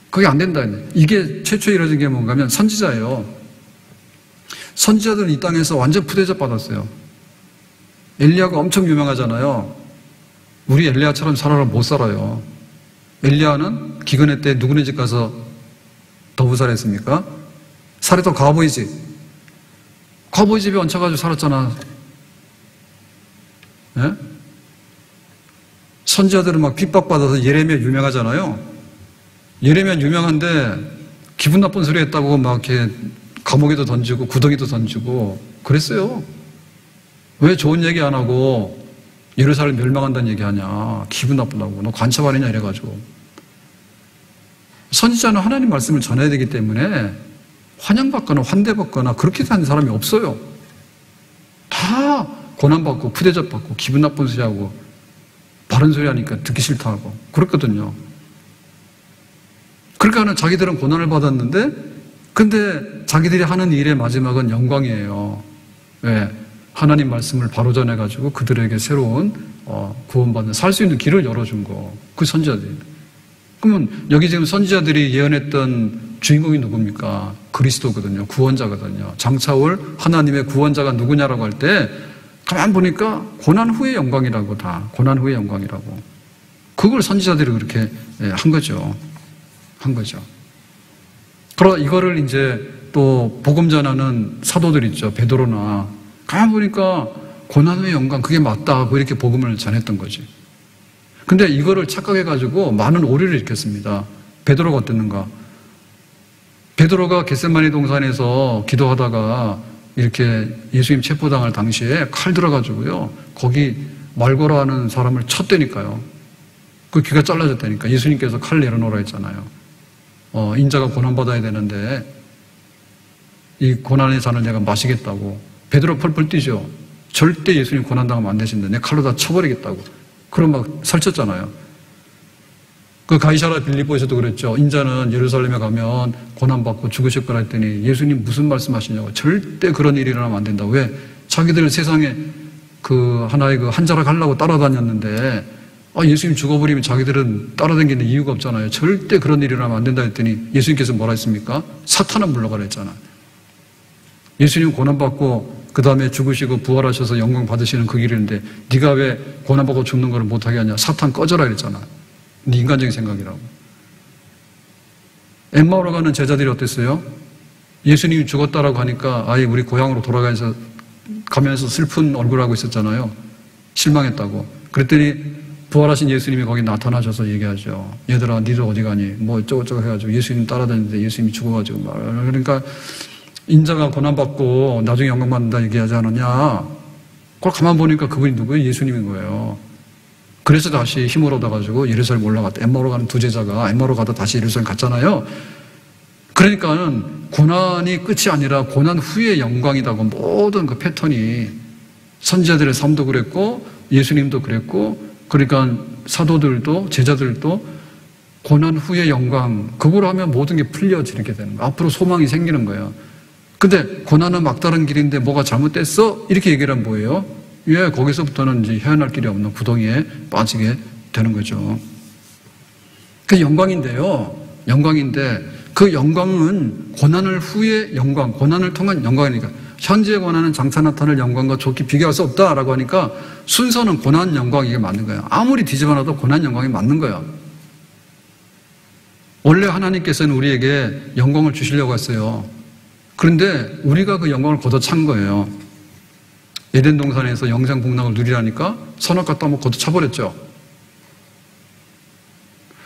그게 안 된다. 이게 최초에 이루어진 게 뭔가 하면 선지자예요. 선지자들은 이 땅에서 완전 푸대접 받았어요. 엘리야가 엄청 유명하잖아요. 우리 엘리야처럼 살아라 못 살아요. 엘리야는 기근의 때 누구네 집 가서 더부살했습니까? 살했던 과부의 집. 과부의 집에 얹혀가지고 살았잖아. 예? 선지자들은 막 핍박받아서 예레미야 유명하잖아요. 예레미야 유명한데 기분 나쁜 소리 했다고 막 이렇게 감옥에도 던지고 구덩이도 던지고 그랬어요. 왜 좋은 얘기 안 하고 예루살렘 멸망한다는 얘기 하냐. 기분 나쁘다고. 너 관차발이냐 이래가지고. 선지자는 하나님 말씀을 전해야 되기 때문에 환영받거나 환대받거나 그렇게 사는 사람이 없어요. 다 고난받고 푸대접받고 기분 나쁜 소리 하고 바른 소리 하니까 듣기 싫다 하고 그렇거든요. 그러니까 자기들은 고난을 받았는데 근데 자기들이 하는 일의 마지막은 영광이에요. 왜? 하나님 말씀을 바로 전해가지고 그들에게 새로운 구원받는 살 수 있는 길을 열어준 거. 그 선지자들이. 그러면 여기 지금 선지자들이 예언했던 주인공이 누굽니까? 그리스도거든요. 구원자거든요. 장차 올 하나님의 구원자가 누구냐라고 할 때 가만 보니까 고난 후의 영광이라고 다. 고난 후의 영광이라고. 그걸 선지자들이 그렇게 한 거죠. 그러나 이거를 이제 또 복음 전하는 사도들 있죠. 베드로나. 가만 보니까 고난 후의 영광 그게 맞다. 이렇게 복음을 전했던 거지. 근데 이거를 착각해가지고 많은 오류를 일으켰습니다. 베드로가 어땠는가? 베드로가 겟세마네 동산에서 기도하다가 이렇게 예수님 체포당할 당시에 칼 들어가지고요. 거기 말고라 하는 사람을 쳤다니까요. 그 귀가 잘라졌다니까. 예수님께서 칼 내려놓으라 했잖아요. 인자가 고난받아야 되는데 이 고난의 잔을 내가 마시겠다고. 베드로 펄펄 뛰죠. 절대 예수님 고난당하면 안 되신다. 내 칼로 다 쳐버리겠다고. 그럼 막 설쳤잖아요. 그 가이사라 빌립보에서도 그랬죠. 인자는 예루살렘에 가면 고난받고 죽으실 거라 했더니 예수님 무슨 말씀하시냐고. 절대 그런 일이 일어나면 안 된다. 왜? 자기들 세상에 그 하나의 그 한 자락 하려고 따라다녔는데 예수님 죽어버리면 자기들은 따라다니는 이유가 없잖아요. 절대 그런 일이 일어나면 안 된다 했더니 예수님께서 뭐라 했습니까? 사탄을 물러가라 했잖아요. 예수님 고난받고 그 다음에 죽으시고 부활하셔서 영광 받으시는 그 길인데 네가 왜 고난받고 죽는 걸 못하게 하냐. 사탄 꺼져라 이랬잖아. 네 인간적인 생각이라고. 엠마오로 가는 제자들이 어땠어요? 예수님이 죽었다라고 하니까 아예 우리 고향으로 가면서 슬픈 얼굴하고 있었잖아요. 실망했다고. 그랬더니 부활하신 예수님이 거기 나타나셔서 얘기하죠. 얘들아 니들 어디 가니? 뭐 어쩌고저쩌고 해가지고 예수님 따라다니는데 예수님이 죽어가지고 그러니까 인자가 고난받고 나중에 영광받는다 얘기하지 않았냐? 그걸 가만 보니까 그분이 누구예요? 예수님인 거예요. 그래서 다시 힘을 얻어가지고 예루살렘 올라갔다. 엠마오로 가는 두 제자가 엠마오로 가다 다시 예루살렘 갔잖아요. 그러니까는 고난이 끝이 아니라 고난 후의 영광이다고 모든 그 패턴이 선지자들의 삶도 그랬고 예수님도 그랬고 그러니까 사도들도 제자들도 고난 후의 영광 그걸 하면 모든 게 풀려지게 되는 거예요. 앞으로 소망이 생기는 거예요. 근데 고난은 막다른 길인데 뭐가 잘못됐어? 이렇게 얘기를 하면 뭐예요? 예, 거기서부터는 이제 헤어날 길이 없는 구덩이에 빠지게 되는 거죠. 그 영광인데요. 영광인데 그 영광은 고난을 후의 영광, 고난을 통한 영광이니까 현재의 고난은 장차 나타날 영광과 좋게 비교할 수 없다라고 하니까 순서는 고난 영광 이게 맞는 거예요. 아무리 뒤집어놔도 고난 영광이 맞는 거예요. 원래 하나님께서는 우리에게 영광을 주시려고 했어요. 그런데 우리가 그 영광을 걷어찬 거예요. 에덴 동산에서 영생복락을 누리라니까 선악과 따먹고 걷어차버렸죠.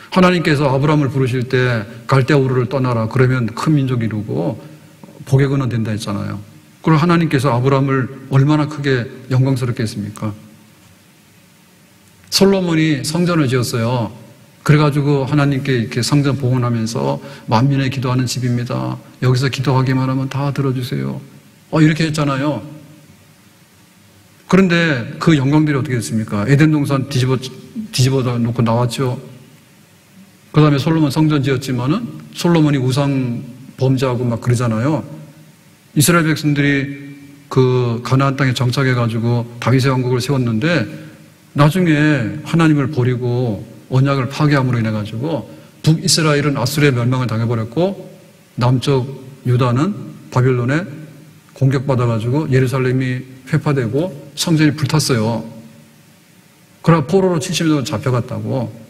하나님께서 아브라함을 부르실 때 갈대아 우르를 떠나라. 그러면 큰 민족이 이루고 복의 근원 된다 했잖아요. 그럼 하나님께서 아브라함을 얼마나 크게 영광스럽게 했습니까? 솔로몬이 성전을 지었어요. 그래가지고 하나님께 이렇게 성전 봉헌하면서 만민의 기도하는 집입니다. 여기서 기도하기만 하면 다 들어주세요. 이렇게 했잖아요. 그런데 그 영광들이 어떻게 됐습니까? 에덴 동산 뒤집어 놓고 나왔죠. 그 다음에 솔로몬 성전 지었지만은 솔로몬이 우상 범죄하고 막 그러잖아요. 이스라엘 백성들이 그 가나안 땅에 정착해가지고 다윗의 왕국을 세웠는데 나중에 하나님을 버리고 언약을 파괴함으로 인해가지고 북이스라엘은 아수르의 멸망을 당해버렸고 남쪽 유다는 바빌론에 공격받아가지고 예루살렘이 회파되고 성전이 불탔어요. 그러나 포로로 70년 동안 잡혀갔다고.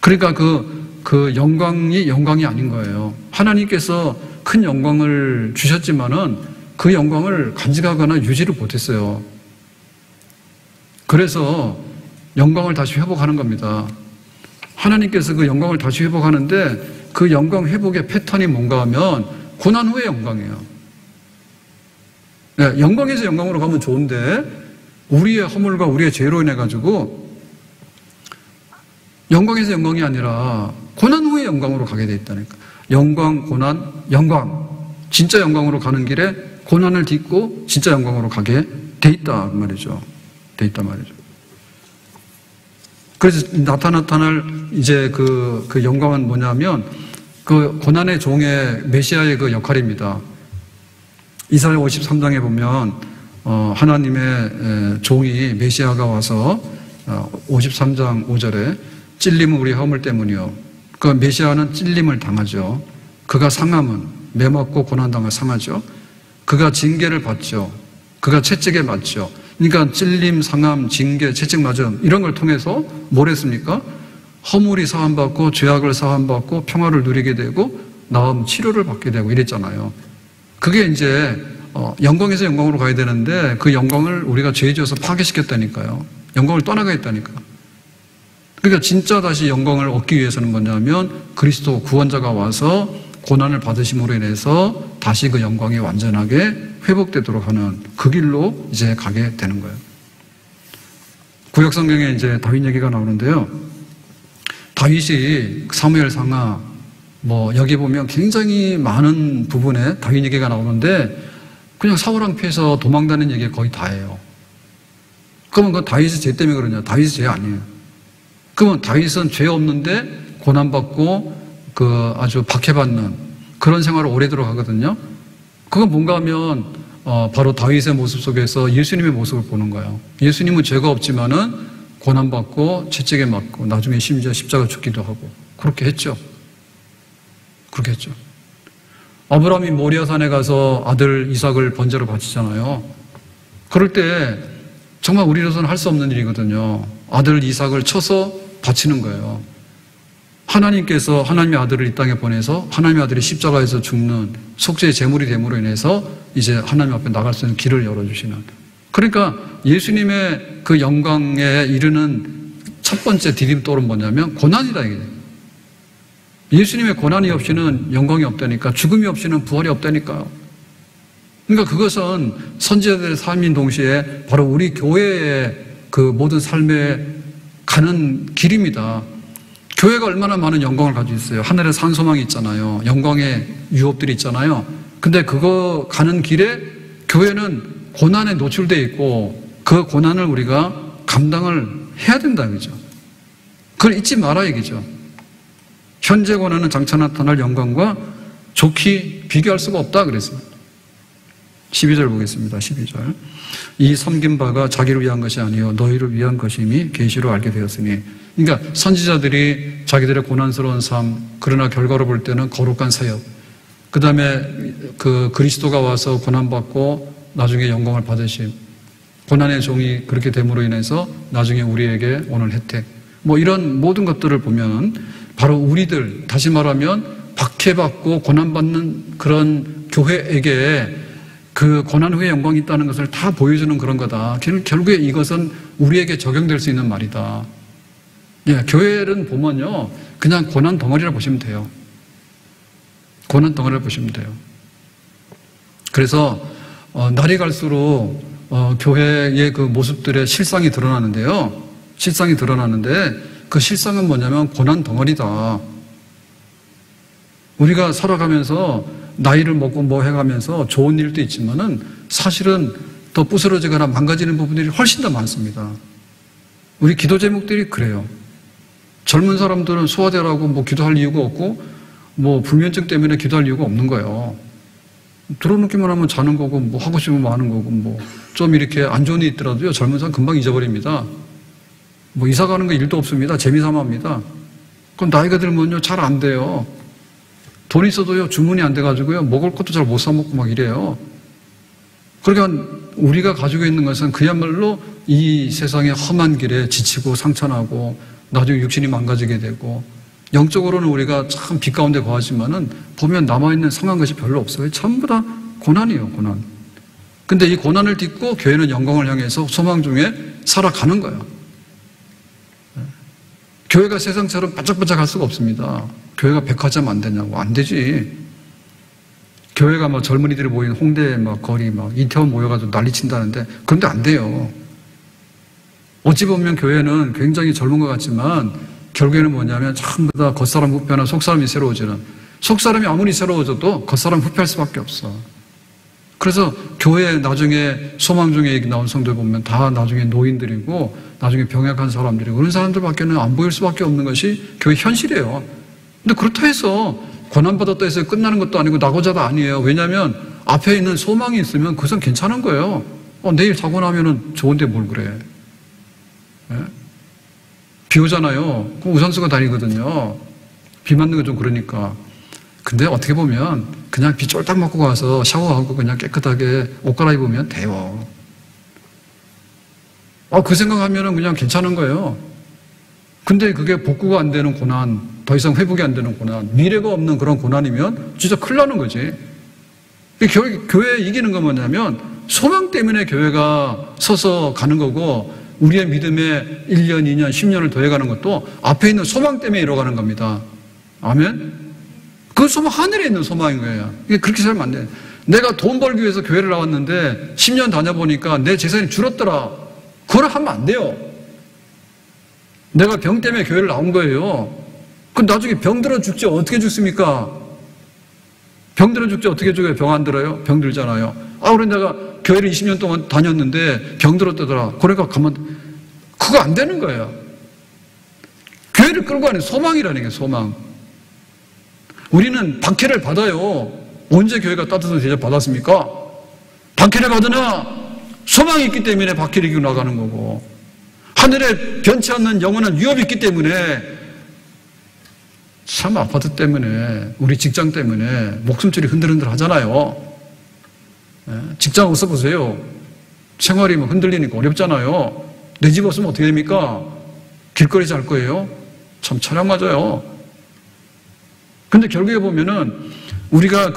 그러니까 그 영광이 아닌 거예요. 하나님께서 큰 영광을 주셨지만은 그 영광을 간직하거나 유지를 못했어요. 그래서 영광을 다시 회복하는 겁니다. 하나님께서 그 영광을 다시 회복하는데 그 영광 회복의 패턴이 뭔가 하면 고난 후의 영광이에요. 네, 영광에서 영광으로 가면 좋은데 우리의 허물과 우리의 죄로 인해 가지고 영광에서 영광이 아니라 고난 후의 영광으로 가게 돼 있다니까. 영광, 고난, 영광. 진짜 영광으로 가는 길에 고난을 딛고 진짜 영광으로 가게 돼 있다 말이죠. 돼 있단 말이죠. 그래서 나타날 이제 그 영광은 뭐냐면 그 고난의 종의 메시아의 그 역할입니다. 이사야 53장에 보면 하나님의 종이 메시아가 와서 53장 5절에 찔림은 우리 허물 때문이요. 그 메시아는 찔림을 당하죠. 그가 상함은 매맞고 고난당을 상하죠. 그가 징계를 받죠. 그가 채찍에 맞죠. 그러니까 찔림, 상함, 징계, 채찍 맞음 이런 걸 통해서 뭘 했습니까? 허물이 사함받고 죄악을 사함받고 평화를 누리게 되고 나음 치료를 받게 되고 이랬잖아요. 그게 이제 영광에서 영광으로 가야 되는데 그 영광을 우리가 죄 지어서 파괴시켰다니까요. 영광을 떠나가겠다니까. 그러니까 진짜 다시 영광을 얻기 위해서는 뭐냐면 그리스도 구원자가 와서 고난을 받으심으로 인해서 다시 그 영광이 완전하게 회복되도록 하는 그 길로 이제 가게 되는 거예요. 구약성경에 이제 다윗 얘기가 나오는데요. 다윗이 사무엘 상하 여기 보면 굉장히 많은 부분에 다윗 얘기가 나오는데 그냥 사울 왕피해서 도망다니는 얘기가 거의 다예요. 그러면 그 다윗이 죄 때문에 그러냐? 다윗이 죄 아니에요. 그러면 다윗은 죄 없는데 고난받고 그 아주 박해받는 그런 생활을 오래도록 하거든요. 그건 뭔가 하면 바로 다윗의 모습 속에서 예수님의 모습을 보는 거예요. 예수님은 죄가 없지만은 고난받고 채찍에 맞고 나중에 심지어 십자가 죽기도 하고 그렇게 했죠. 그렇게 했죠. 아브라함이 모리아산에 가서 아들 이삭을 번제로 바치잖아요. 그럴 때 정말 우리로서는 할 수 없는 일이거든요. 아들 이삭을 쳐서 바치는 거예요. 하나님께서 하나님의 아들을 이 땅에 보내서 하나님의 아들이 십자가에서 죽는 속죄의 제물이 됨으로 인해서 이제 하나님 앞에 나갈 수 있는 길을 열어주시는. 그러니까 예수님의 그 영광에 이르는 첫 번째 디딤돌은 뭐냐면 고난이다 이게. 예수님의 고난이 없이는 영광이 없다니까. 죽음이 없이는 부활이 없다니까요. 그러니까 그것은 선지자들의 삶인 동시에 바로 우리 교회의 그 모든 삶에 가는 길입니다. 교회가 얼마나 많은 영광을 가지고 있어요. 하늘에 산소망이 있잖아요. 영광의 유업들이 있잖아요. 근데 그거 가는 길에 교회는 고난에 노출되어 있고 그 고난을 우리가 감당을 해야 된다 그죠. 그걸 잊지 마라 얘기죠. 현재 고난은 장차 나타날 영광과 좋게 비교할 수가 없다 그랬어요. 12절 보겠습니다. 12절. 이 섬긴 바가 자기를 위한 것이 아니요 너희를 위한 것임이 계시로 알게 되었으니. 그러니까 선지자들이 자기들의 고난스러운 삶, 그러나 결과로 볼 때는 거룩한 사역, 그 다음에 그 그리스도가 와서 고난받고 나중에 영광을 받으심, 고난의 종이 그렇게 됨으로 인해서 나중에 우리에게 오는 혜택, 이런 모든 것들을 보면 바로 우리들, 다시 말하면 박해받고 고난받는 그런 교회에게 그 고난 후에 영광이 있다는 것을 다 보여주는 그런 거다. 결국에 이것은 우리에게 적용될 수 있는 말이다. 예, 교회는 보면요, 그냥 고난 덩어리라 보시면 돼요. 고난 덩어리라 보시면 돼요. 그래서 날이 갈수록 교회의 그 모습들의 실상이 드러나는데요. 실상이 드러나는데 그 실상은 뭐냐면 고난 덩어리다. 우리가 살아가면서 나이를 먹고 뭐 해가면서 좋은 일도 있지만은 사실은 더 부스러지거나 망가지는 부분들이 훨씬 더 많습니다. 우리 기도 제목들이 그래요. 젊은 사람들은 소화대라고 뭐 기도할 이유가 없고 뭐 불면증 때문에 기도할 이유가 없는 거예요. 들어놓기만 하면 자는 거고 뭐 하고 싶으면 뭐 하는 거고 뭐 좀 이렇게 안 좋은 일이 있더라도요, 젊은 사람 금방 잊어버립니다. 뭐 이사 가는 거 일도 없습니다. 재미삼아 합니다. 그럼 나이가 들면요 잘 안 돼요. 돈 있어도요 주문이 안 돼가지고요 먹을 것도 잘 못 사 먹고 막 이래요. 그러니까 우리가 가지고 있는 것은 그야말로 이 세상의 험한 길에 지치고 상처나고 나중에 육신이 망가지게 되고, 영적으로는 우리가 참 빛 가운데 거하지만은 보면 남아있는 성한 것이 별로 없어요. 전부 다 고난이에요, 고난. 근데 이 고난을 딛고 교회는 영광을 향해서 소망 중에 살아가는 거예요. 교회가 세상처럼 반짝반짝 할 수가 없습니다. 교회가 백화점 안 되냐고. 안 되지. 교회가 막 젊은이들이 모인 홍대 막 거리 막 이태원 모여가지고 난리 친다는데, 그런데 안 돼요. 어찌 보면 교회는 굉장히 젊은 것 같지만 결국에는 뭐냐면 전부 다 겉사람 후패나 속사람이 새로워지는, 속사람이 아무리 새로워져도 겉사람 후패할 수밖에 없어. 그래서 교회 나중에 소망 중에 나온 성도들 보면 다 나중에 노인들이고 나중에 병약한 사람들이고 그런 사람들밖에는 안 보일 수밖에 없는 것이 교회 현실이에요. 근데 그렇다 해서 고난받았다 해서 끝나는 것도 아니고 낙오자도 아니에요. 왜냐하면 앞에 있는 소망이 있으면 그것은 괜찮은 거예요. 내일 자고 나면은 좋은데 뭘 그래. 예? 비 오잖아요. 그럼 우산 쓰고 다니거든요. 비 맞는 거 좀 그러니까. 근데 어떻게 보면 그냥 비 쫄딱 맞고 가서 샤워하고 그냥 깨끗하게 옷 갈아입으면 돼요. 그 생각하면은 그냥 괜찮은 거예요. 근데 그게 복구가 안 되는 고난, 더 이상 회복이 안 되는 고난, 미래가 없는 그런 고난이면 진짜 큰일 나는 거지. 교회 이기는 건 뭐냐면 소망 때문에 교회가 서서 가는 거고, 우리의 믿음에 1년, 2년, 10년을 더해가는 것도 앞에 있는 소망 때문에 이뤄가는 겁니다. 아멘? 그 소망, 하늘에 있는 소망인 거예요. 이게 그렇게 살면 안 돼요. 내가 돈 벌기 위해서 교회를 나왔는데 10년 다녀보니까 내 재산이 줄었더라. 그걸 하면 안 돼요. 내가 병 때문에 교회를 나온 거예요. 그럼 나중에 병 들어 죽지 어떻게 죽습니까? 병 들어 죽지 어떻게 죽어요? 병 안 들어요? 병 들잖아요. 그래 내가 교회를 20년 동안 다녔는데 병 들었다더라. 그러니까 그거 안 되는 거예요. 교회를 끌고 가는 소망이라는 게 소망. 우리는 박해를 받아요. 언제 교회가 따뜻한 대접 받았습니까? 박해를 받으나 소망이 있기 때문에 박해를 이기고 나가는 거고, 하늘에 변치 않는 영원한 위협이 있기 때문에, 참 아파트 때문에, 우리 직장 때문에 목숨줄이 흔들흔들 하잖아요. 직장 없어 보세요. 생활이 뭐 흔들리니까 어렵잖아요. 내 집 없으면 어떻게 됩니까? 길거리 잘 거예요? 참 차량 맞아요. 근데 결국에 보면은 우리가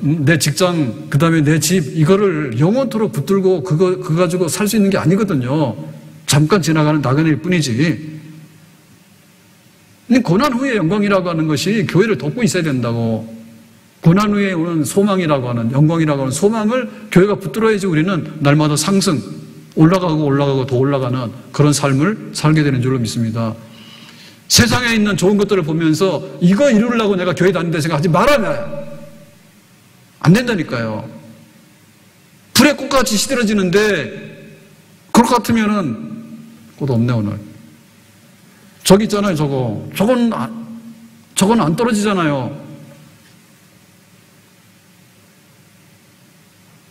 내 직장, 그 다음에 내 집, 이거를 영원토록 붙들고 그거 가지고 살 수 있는 게 아니거든요. 잠깐 지나가는 나그네일 뿐이지. 고난 후의 영광이라고 하는 것이 교회를 덮고 있어야 된다고. 고난 후에 오는 소망이라고 하는, 영광이라고 하는 소망을 교회가 붙들어야지 우리는 날마다 상승, 올라가고 더 올라가는 그런 삶을 살게 되는 줄로 믿습니다. 세상에 있는 좋은 것들을 보면서 이거 이루려고 내가 교회 다닌다 생각하지 말아요. 안 된다니까요. 불에 꽃같이 시들어지는데 그럴 것 같으면은 꽃 없네 오늘. 저기 있잖아요, 저건 안 떨어지잖아요.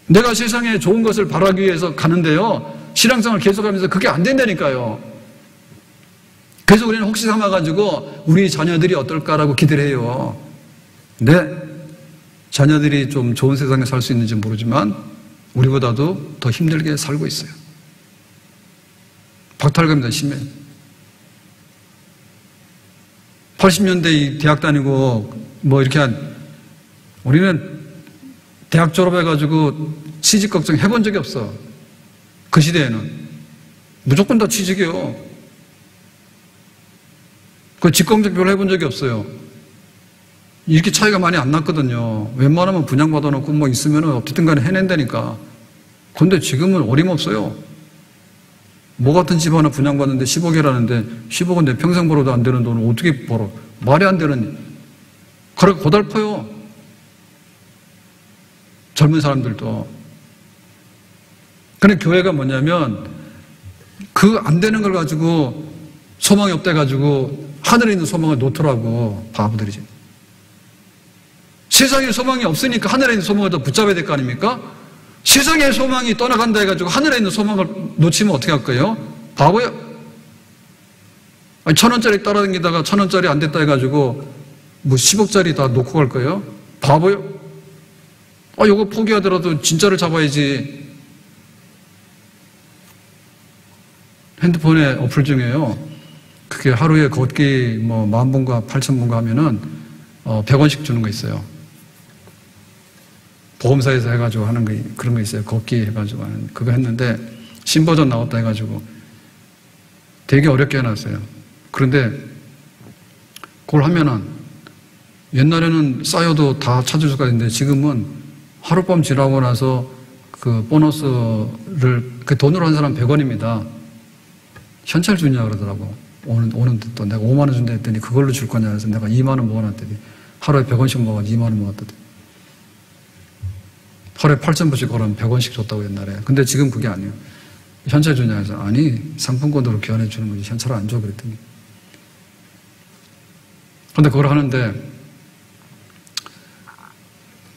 내가 세상에 좋은 것을 바라기 위해서 가는데요, 신앙생활을 계속하면서 그게 안 된다니까요. 그래서 우리는 혹시 삼아가지고 우리 자녀들이 어떨까라고 기대를 해요. 네, 자녀들이 좀 좋은 세상에 살 수 있는지 모르지만 우리보다도 더 힘들게 살고 있어요. 박탈감이 더 심해요. 80년대 이 대학 다니고 뭐 이렇게 우리는 대학 졸업해가지고 취직 걱정 해본 적이 없어. 그 시대에는. 무조건 다 취직이요. 그 직공직 별로 해본 적이 없어요. 이렇게 차이가 많이 안 났거든요. 웬만하면 분양받아 놓고 뭐 있으면 어쨌든 간에 해낸다니까. 근데 지금은 어림없어요. 뭐 같은 집 하나 분양받는데 10억이라는데 10억은 내 평생 벌어도 안 되는 돈을 어떻게 벌어? 말이 안 되는. 그렇게 고달퍼요. 젊은 사람들도. 근데 교회가 뭐냐면 그 안 되는 걸 가지고 소망이 없다 가지고 하늘에 있는 소망을 놓더라고. 바보들이지. 세상에 소망이 없으니까 하늘에 있는 소망을 더 붙잡아야 될 거 아닙니까? 세상의 소망이 떠나간다 해가지고 하늘에 있는 소망을 놓치면 어떻게 할 거예요? 바보야. 1,000원짜리 따라다니다가 1,000원짜리 안 됐다 해가지고 뭐 10억짜리 다 놓고 갈 거예요? 바보요. 요거 포기하더라도 진짜를 잡아야지. 핸드폰에 어플 중에요. 그게 하루에 걷기 뭐 10,000분과 8,000분과 하면은 100원씩 주는 거 있어요. 보험사에서 해가지고 하는 거, 그런 거 있어요. 걷기 해가지고 하는. 그거 했는데, 신버전 나왔다 해가지고 되게 어렵게 해놨어요. 그런데, 그걸 하면은, 옛날에는 쌓여도 다 찾을 수가 있는데, 지금은 하룻밤 지나고 나서 그 보너스를, 그 돈으로 한 사람 100원입니다. 현찰 주냐 그러더라고. 오는데 또 내가 5만 원 준다 했더니 그걸로 줄 거냐 해서 내가 2만 원 모아놨더니, 하루에 100원씩 모아 2만 원 모았더니. 하루에 8,000불씩 걸으면 100원씩 줬다고 옛날에. 근데 지금 그게 아니에요. 현찰 주냐 해서 아니 상품권으로 교환해 주는 거지 현찰 안 줘 그랬더니. 근데 그걸 하는데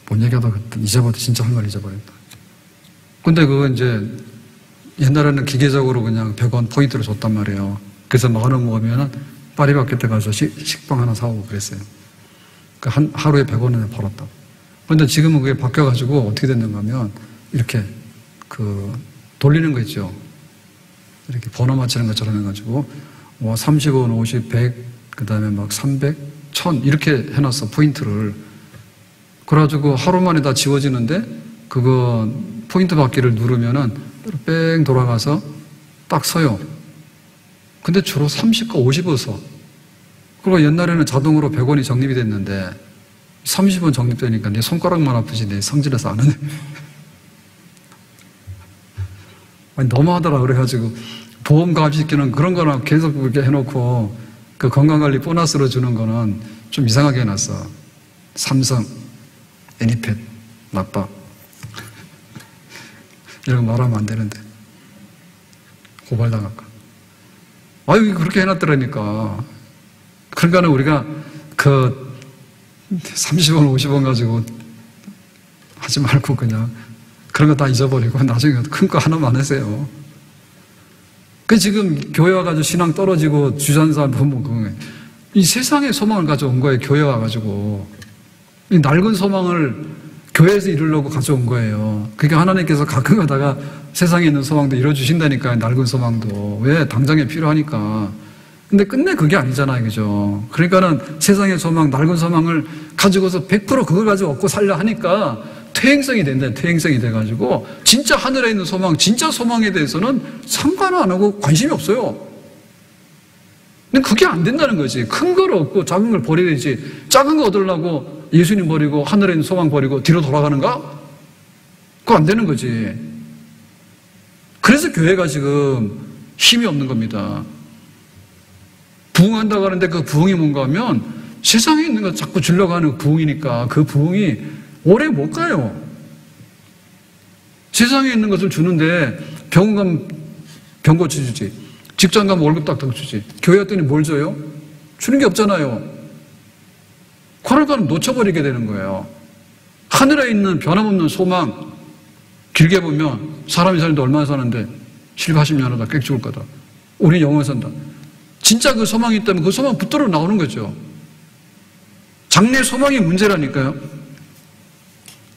뭔 얘기하다가 잊어버렸다. 진짜 할 말 잊어버렸다. 근데 그거 이제 옛날에는 기계적으로 그냥 100원 포인트를 줬단 말이에요. 그래서 10,000원 모으면은 파리바게뜨 가서 식빵 하나 사오고 그랬어요. 하루에 100원을 벌었다. 그런데 지금은 그게 바뀌어가지고 어떻게 됐는가 하면 이렇게 돌리는 거 있죠. 이렇게 번호 맞추는 것처럼 해가지고 30원, 50, 100, 그 다음에 막 300, 1000 이렇게 해놨어. 포인트를. 그래가지고 하루 만에 다 지워지는데 그거 포인트 받기를 누르면은 뺑 돌아가서 딱 서요. 근데 주로 30과 50을 서. 그리고 옛날에는 자동으로 100원이 적립이 됐는데 30원 적립되니까 내 손가락만 아프지 내 성질에서 안 하네. 아니, 너무하더라. 그래가지고 보험 가입시키는 그런 거나 계속 그렇게 해놓고 그 건강관리 보너스로 주는 거는 좀 이상하게 해놨어. 삼성, 애니팻, 나빠. 이런 거 말하면 안 되는데. 고발당할까. 아유, 그렇게 해놨더라니까. 그러니까 우리가 30원, 50원 가지고 하지 말고 그냥 그런 거 다 잊어버리고 나중에 큰 거 하나만 하세요. 그 지금 교회 와가지고 신앙 떨어지고 주저하는 사람 보면 이 세상의 소망을 가져온 거예요. 교회 와가지고. 이 낡은 소망을 교회에서 이루려고 가져온 거예요. 그러니까 하나님께서 가끔 가다가 세상에 있는 소망도 이뤄주신다니까요. 낡은 소망도. 왜? 당장에 필요하니까. 근데 끝내 그게 아니잖아요. 그죠? 그러니까는 세상의 소망, 낡은 소망을 가지고서 100% 그걸 가지고 얻고 살려 하니까 퇴행성이 된다. 퇴행성이 돼가지고 진짜 하늘에 있는 소망, 진짜 소망에 대해서는 상관 안 하고 관심이 없어요. 근데 그게 안 된다는 거지. 큰 걸 얻고 작은 걸 버려야지. 작은 거 얻으려고 예수님 버리고 하늘에 있는 소망 버리고 뒤로 돌아가는가? 그거 안 되는 거지. 그래서 교회가 지금 힘이 없는 겁니다. 부흥한다고 하는데 그 부흥이 뭔가 하면 세상에 있는 거 자꾸 주려고 하는 부흥이니까 그 부흥이 오래 못 가요. 세상에 있는 것을 주는데 병원 가면 병 고쳐주지. 직장 가면 월급 딱딱 주지. 교회 왔더니 뭘 줘요? 주는 게 없잖아요. 그러니까 놓쳐버리게 되는 거예요. 하늘에 있는 변함없는 소망, 길게 보면 사람이 사는데 얼마나 사는데 7, 80년 하다 꽥 죽을 거다. 우리 영원 산다. 진짜 그 소망이 있다면 그 소망 붙들어 나오는 거죠. 장래 소망이 문제라니까요.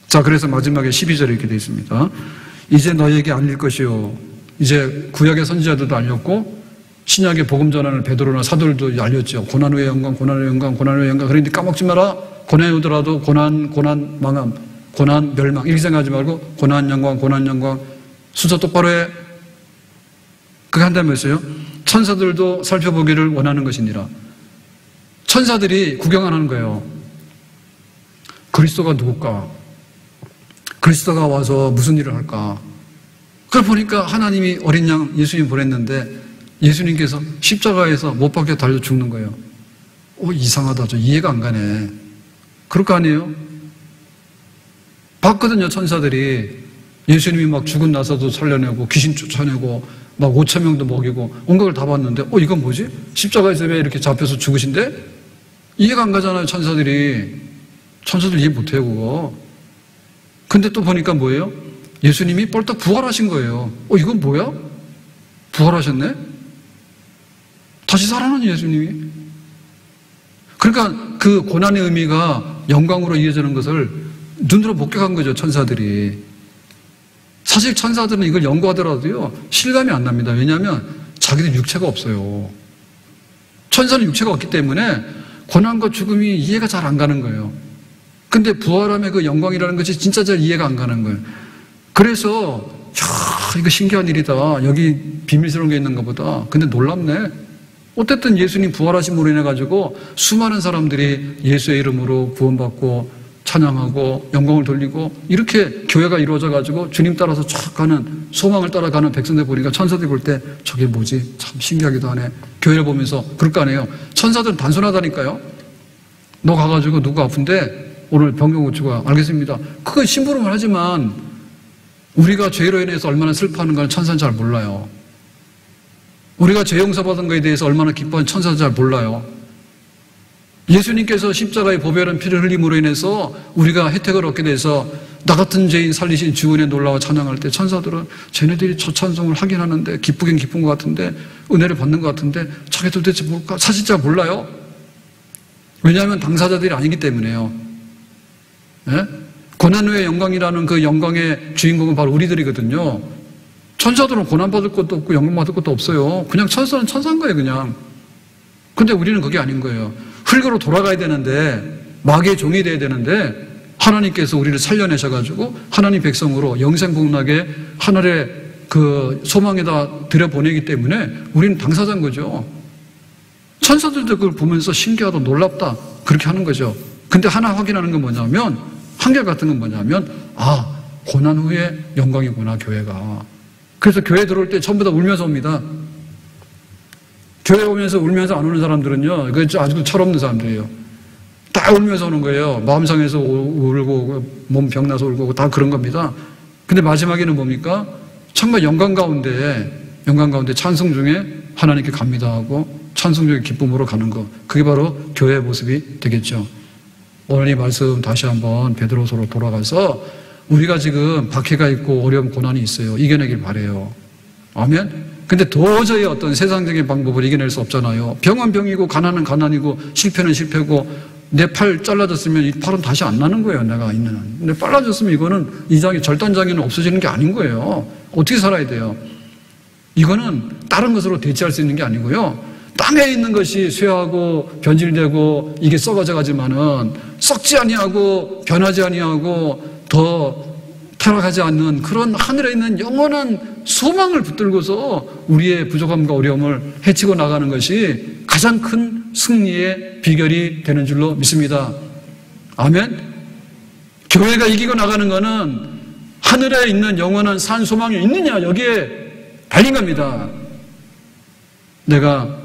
자, 그래서 마지막에 12절에 이렇게 되어 있습니다. 이제 너희에게 알릴 것이요. 이제 구약의 선지자들도 알렸고 신약의 복음 전하는 베드로나 사도들도 알렸죠. 고난 후의 영광, 고난 후의 영광, 고난 후의 영광. 그런데 까먹지 마라. 고난이 오더라도 고난, 망함, 고난, 멸망. 이렇게 생각하지 말고 고난, 영광. 순서 똑바로 해. 그게 한다면서요. 천사들도 살펴보기를 원하는 것이니라. 천사들이 구경하는 거예요. 그리스도가 누굴까? 그리스도가 와서 무슨 일을 할까? 그걸 보니까 하나님이 어린 양 예수님 보냈는데 예수님께서 십자가에서 못 박혀 달려 죽는 거예요. 이상하다. 저 이해가 안 가네. 그럴 거 아니에요? 봤거든요, 천사들이. 예수님이 막 죽은 나서도 살려내고 귀신 쫓아내고 막 5,000명도 먹이고 온갖을 다 봤는데 이건 뭐지? 십자가에서 왜 이렇게 잡혀서 죽으신데? 이해가 안 가잖아요, 천사들이. 천사들 이해 못해요, 그거. 근데 또 보니까 뭐예요? 예수님이 뻘떡 부활하신 거예요. 이건 뭐야? 부활하셨네? 다시 살아난 예수님이. 그러니까 그 고난의 의미가 영광으로 이어지는 것을 눈으로 목격한 거죠, 천사들이. 사실 천사들은 이걸 연구하더라도요, 실감이 안 납니다. 왜냐하면 자기들 육체가 없어요. 천사는 육체가 없기 때문에 고난과 죽음이 이해가 잘 안 가는 거예요. 근데 부활함의 그 영광이라는 것이 진짜 잘 이해가 안 가는 거예요. 그래서 이거 신기한 일이다. 여기 비밀스러운 게 있는가 보다. 근데 놀랍네. 어쨌든 예수님 부활하심으로 인해 가지고 수많은 사람들이 예수의 이름으로 구원받고 찬양하고 영광을 돌리고 이렇게 교회가 이루어져 가지고 주님 따라서 쫙 가는, 소망을 따라가는 백성들 보니까 천사들이 볼 때 저게 뭐지? 참 신기하기도 하네. 교회를 보면서 그럴 거 아니에요. 천사들은 단순하다니까요. 너 가가지고 누구 아픈데 오늘 병경 고치고 알겠습니다. 그건 심부름을 하지만 우리가 죄로 인해서 얼마나 슬퍼하는 건 천사는 잘 몰라요. 우리가 죄 용서받은 것에 대해서 얼마나 기뻐하는 천사는 잘 몰라요. 예수님께서 십자가의 보배란 피를 흘림으로 인해서 우리가 혜택을 얻게 돼서 나 같은 죄인 살리신 주은혜 놀라워 찬양할 때 천사들은 쟤네들이 저 찬송을 하긴 하는데 기쁘긴 기쁜 것 같은데 은혜를 받는 것 같은데 자기들 도대체 뭘까? 사실 잘 몰라요. 왜냐하면 당사자들이 아니기 때문에요. 네? 고난 후의 영광이라는 그 영광의 주인공은 바로 우리들이거든요. 천사들은 고난받을 것도 없고 영광받을 것도 없어요. 그냥 천사는 천사인 거예요, 그냥. 근데 우리는 그게 아닌 거예요. 흙으로 돌아가야 되는데, 마귀의 종이 돼야 되는데, 하나님께서 우리를 살려내셔가지고, 하나님 백성으로 영생복락의 하늘의 그 소망에다 들여보내기 때문에, 우리는 당사자인 거죠. 천사들도 그걸 보면서 신기하다, 놀랍다, 그렇게 하는 거죠. 근데 하나 확인하는 건 뭐냐면, 한결같은 건 뭐냐면, 고난 후에 영광이구나, 교회가. 그래서 교회 들어올 때 전부 다 울면서 옵니다. 교회 오면서 울면서 안 오는 사람들은요, 이거 아주 철없는 사람들이에요. 다 울면서 오는 거예요. 마음 상해서 울고, 몸 병나서 울고, 다 그런 겁니다. 근데 마지막에는 뭡니까? 정말 영광 가운데 찬송 중에 하나님께 감미다하고, 찬송 중에 기쁨으로 가는 거. 그게 바로 교회의 모습이 되겠죠. 오늘 이 말씀 다시 한번 베드로서로 돌아가서, 우리가 지금 박해가 있고 어려움, 고난이 있어요. 이겨내길 바라요. 아멘? 근데 도저히 어떤 세상적인 방법을 이겨낼 수 없잖아요. 병은 병이고 가난은 가난이고 실패는 실패고 내 팔 잘라졌으면 이 팔은 다시 안 나는 거예요. 내가 있는 한. 근데 빨라졌으면 이거는 이 장애, 절단장애는 없어지는 게 아닌 거예요. 어떻게 살아야 돼요? 이거는 다른 것으로 대체할 수 있는 게 아니고요. 땅에 있는 것이 쇠하고 변질되고 이게 썩어져 가지만은 썩지 아니하고 변하지 아니하고 더 타락하지 않는 그런 하늘에 있는 영원한 소망을 붙들고서 우리의 부족함과 어려움을 헤치고 나가는 것이 가장 큰 승리의 비결이 되는 줄로 믿습니다. 아멘? 교회가 이기고 나가는 것은 하늘에 있는 영원한 산 소망이 있느냐 여기에 달린 겁니다. 내가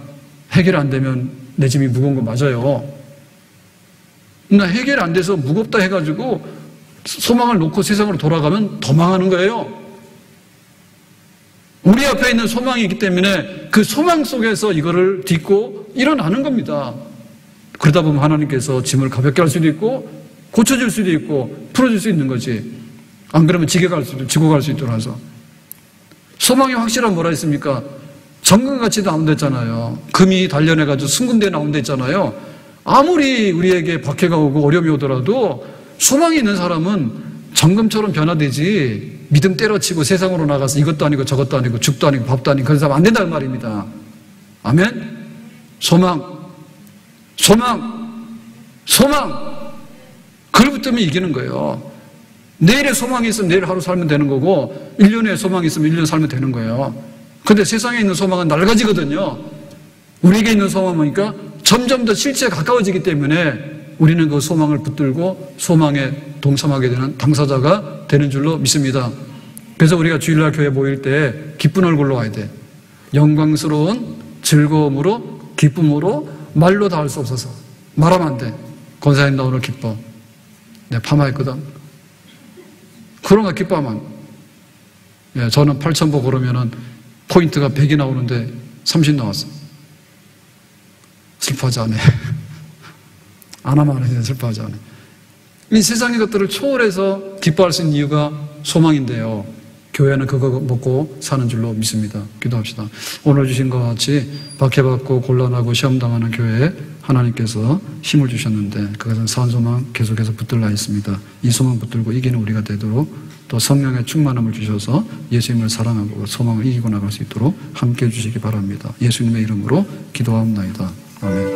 해결 안 되면 내 짐이 무거운 거 맞아요. 나 해결 안 돼서 무겁다 해가지고 소망을 놓고 세상으로 돌아가면 더 망하는 거예요. 우리 앞에 있는 소망이 있기 때문에 그 소망 속에서 이거를 딛고 일어나는 겁니다. 그러다 보면 하나님께서 짐을 가볍게 할 수도 있고 고쳐줄 수도 있고 풀어줄 수 있는 거지. 안 그러면 지고 갈 수 있도록 해서. 소망이 확실한 뭐라 했습니까? 정금같이 나온댔잖아요. 금이 단련해가지고 순금대에 나온댔잖아요. 아무리 우리에게 박해가 오고 어려움이 오더라도 소망이 있는 사람은 정금처럼 변화되지 믿음 때려치고 세상으로 나가서 이것도 아니고 저것도 아니고 죽도 아니고 밥도 아니고 그런 사람 안 된다는 말입니다. 아멘? 소망. 그걸 붙으면 이기는 거예요. 내일의 소망이 있으면 내일 하루 살면 되는 거고 1년의 소망이 있으면 1년 살면 되는 거예요. 근데 세상에 있는 소망은 낡아지거든요. 우리에게 있는 소망은 뭐니까 점점 더 실체에 가까워지기 때문에 우리는 그 소망을 붙들고 소망에 동참하게 되는 당사자가 되는 줄로 믿습니다. 그래서 우리가 주일날 교회 모일 때 기쁜 얼굴로 와야 돼. 영광스러운 즐거움으로 기쁨으로 말로 다 할 수 없어서 말하면 안 돼. 권사님 나 오늘 기뻐. 내가 파마했거든. 그런 거 기뻐하면. 예, 저는 8,000보 걸으면은 포인트가 100이 나오는데 30 나왔어. 슬퍼하지 않아. 안 하면 안 해. 슬퍼하지 않아. 이 세상의 것들을 초월해서 기뻐할 수 있는 이유가 소망인데요. 교회는 그거 먹고 사는 줄로 믿습니다. 기도합시다. 오늘 주신 것 같이 박해받고 곤란하고 시험당하는 교회에 하나님께서 힘을 주셨는데 그것은 산 소망 계속해서 붙들라 있습니다. 이 소망 붙들고 이기는 우리가 되도록 또 성령의 충만함을 주셔서 예수님을 사랑하고 소망을 이기고 나갈 수 있도록 함께해 주시기 바랍니다. 예수님의 이름으로 기도하옵나이다. 아멘.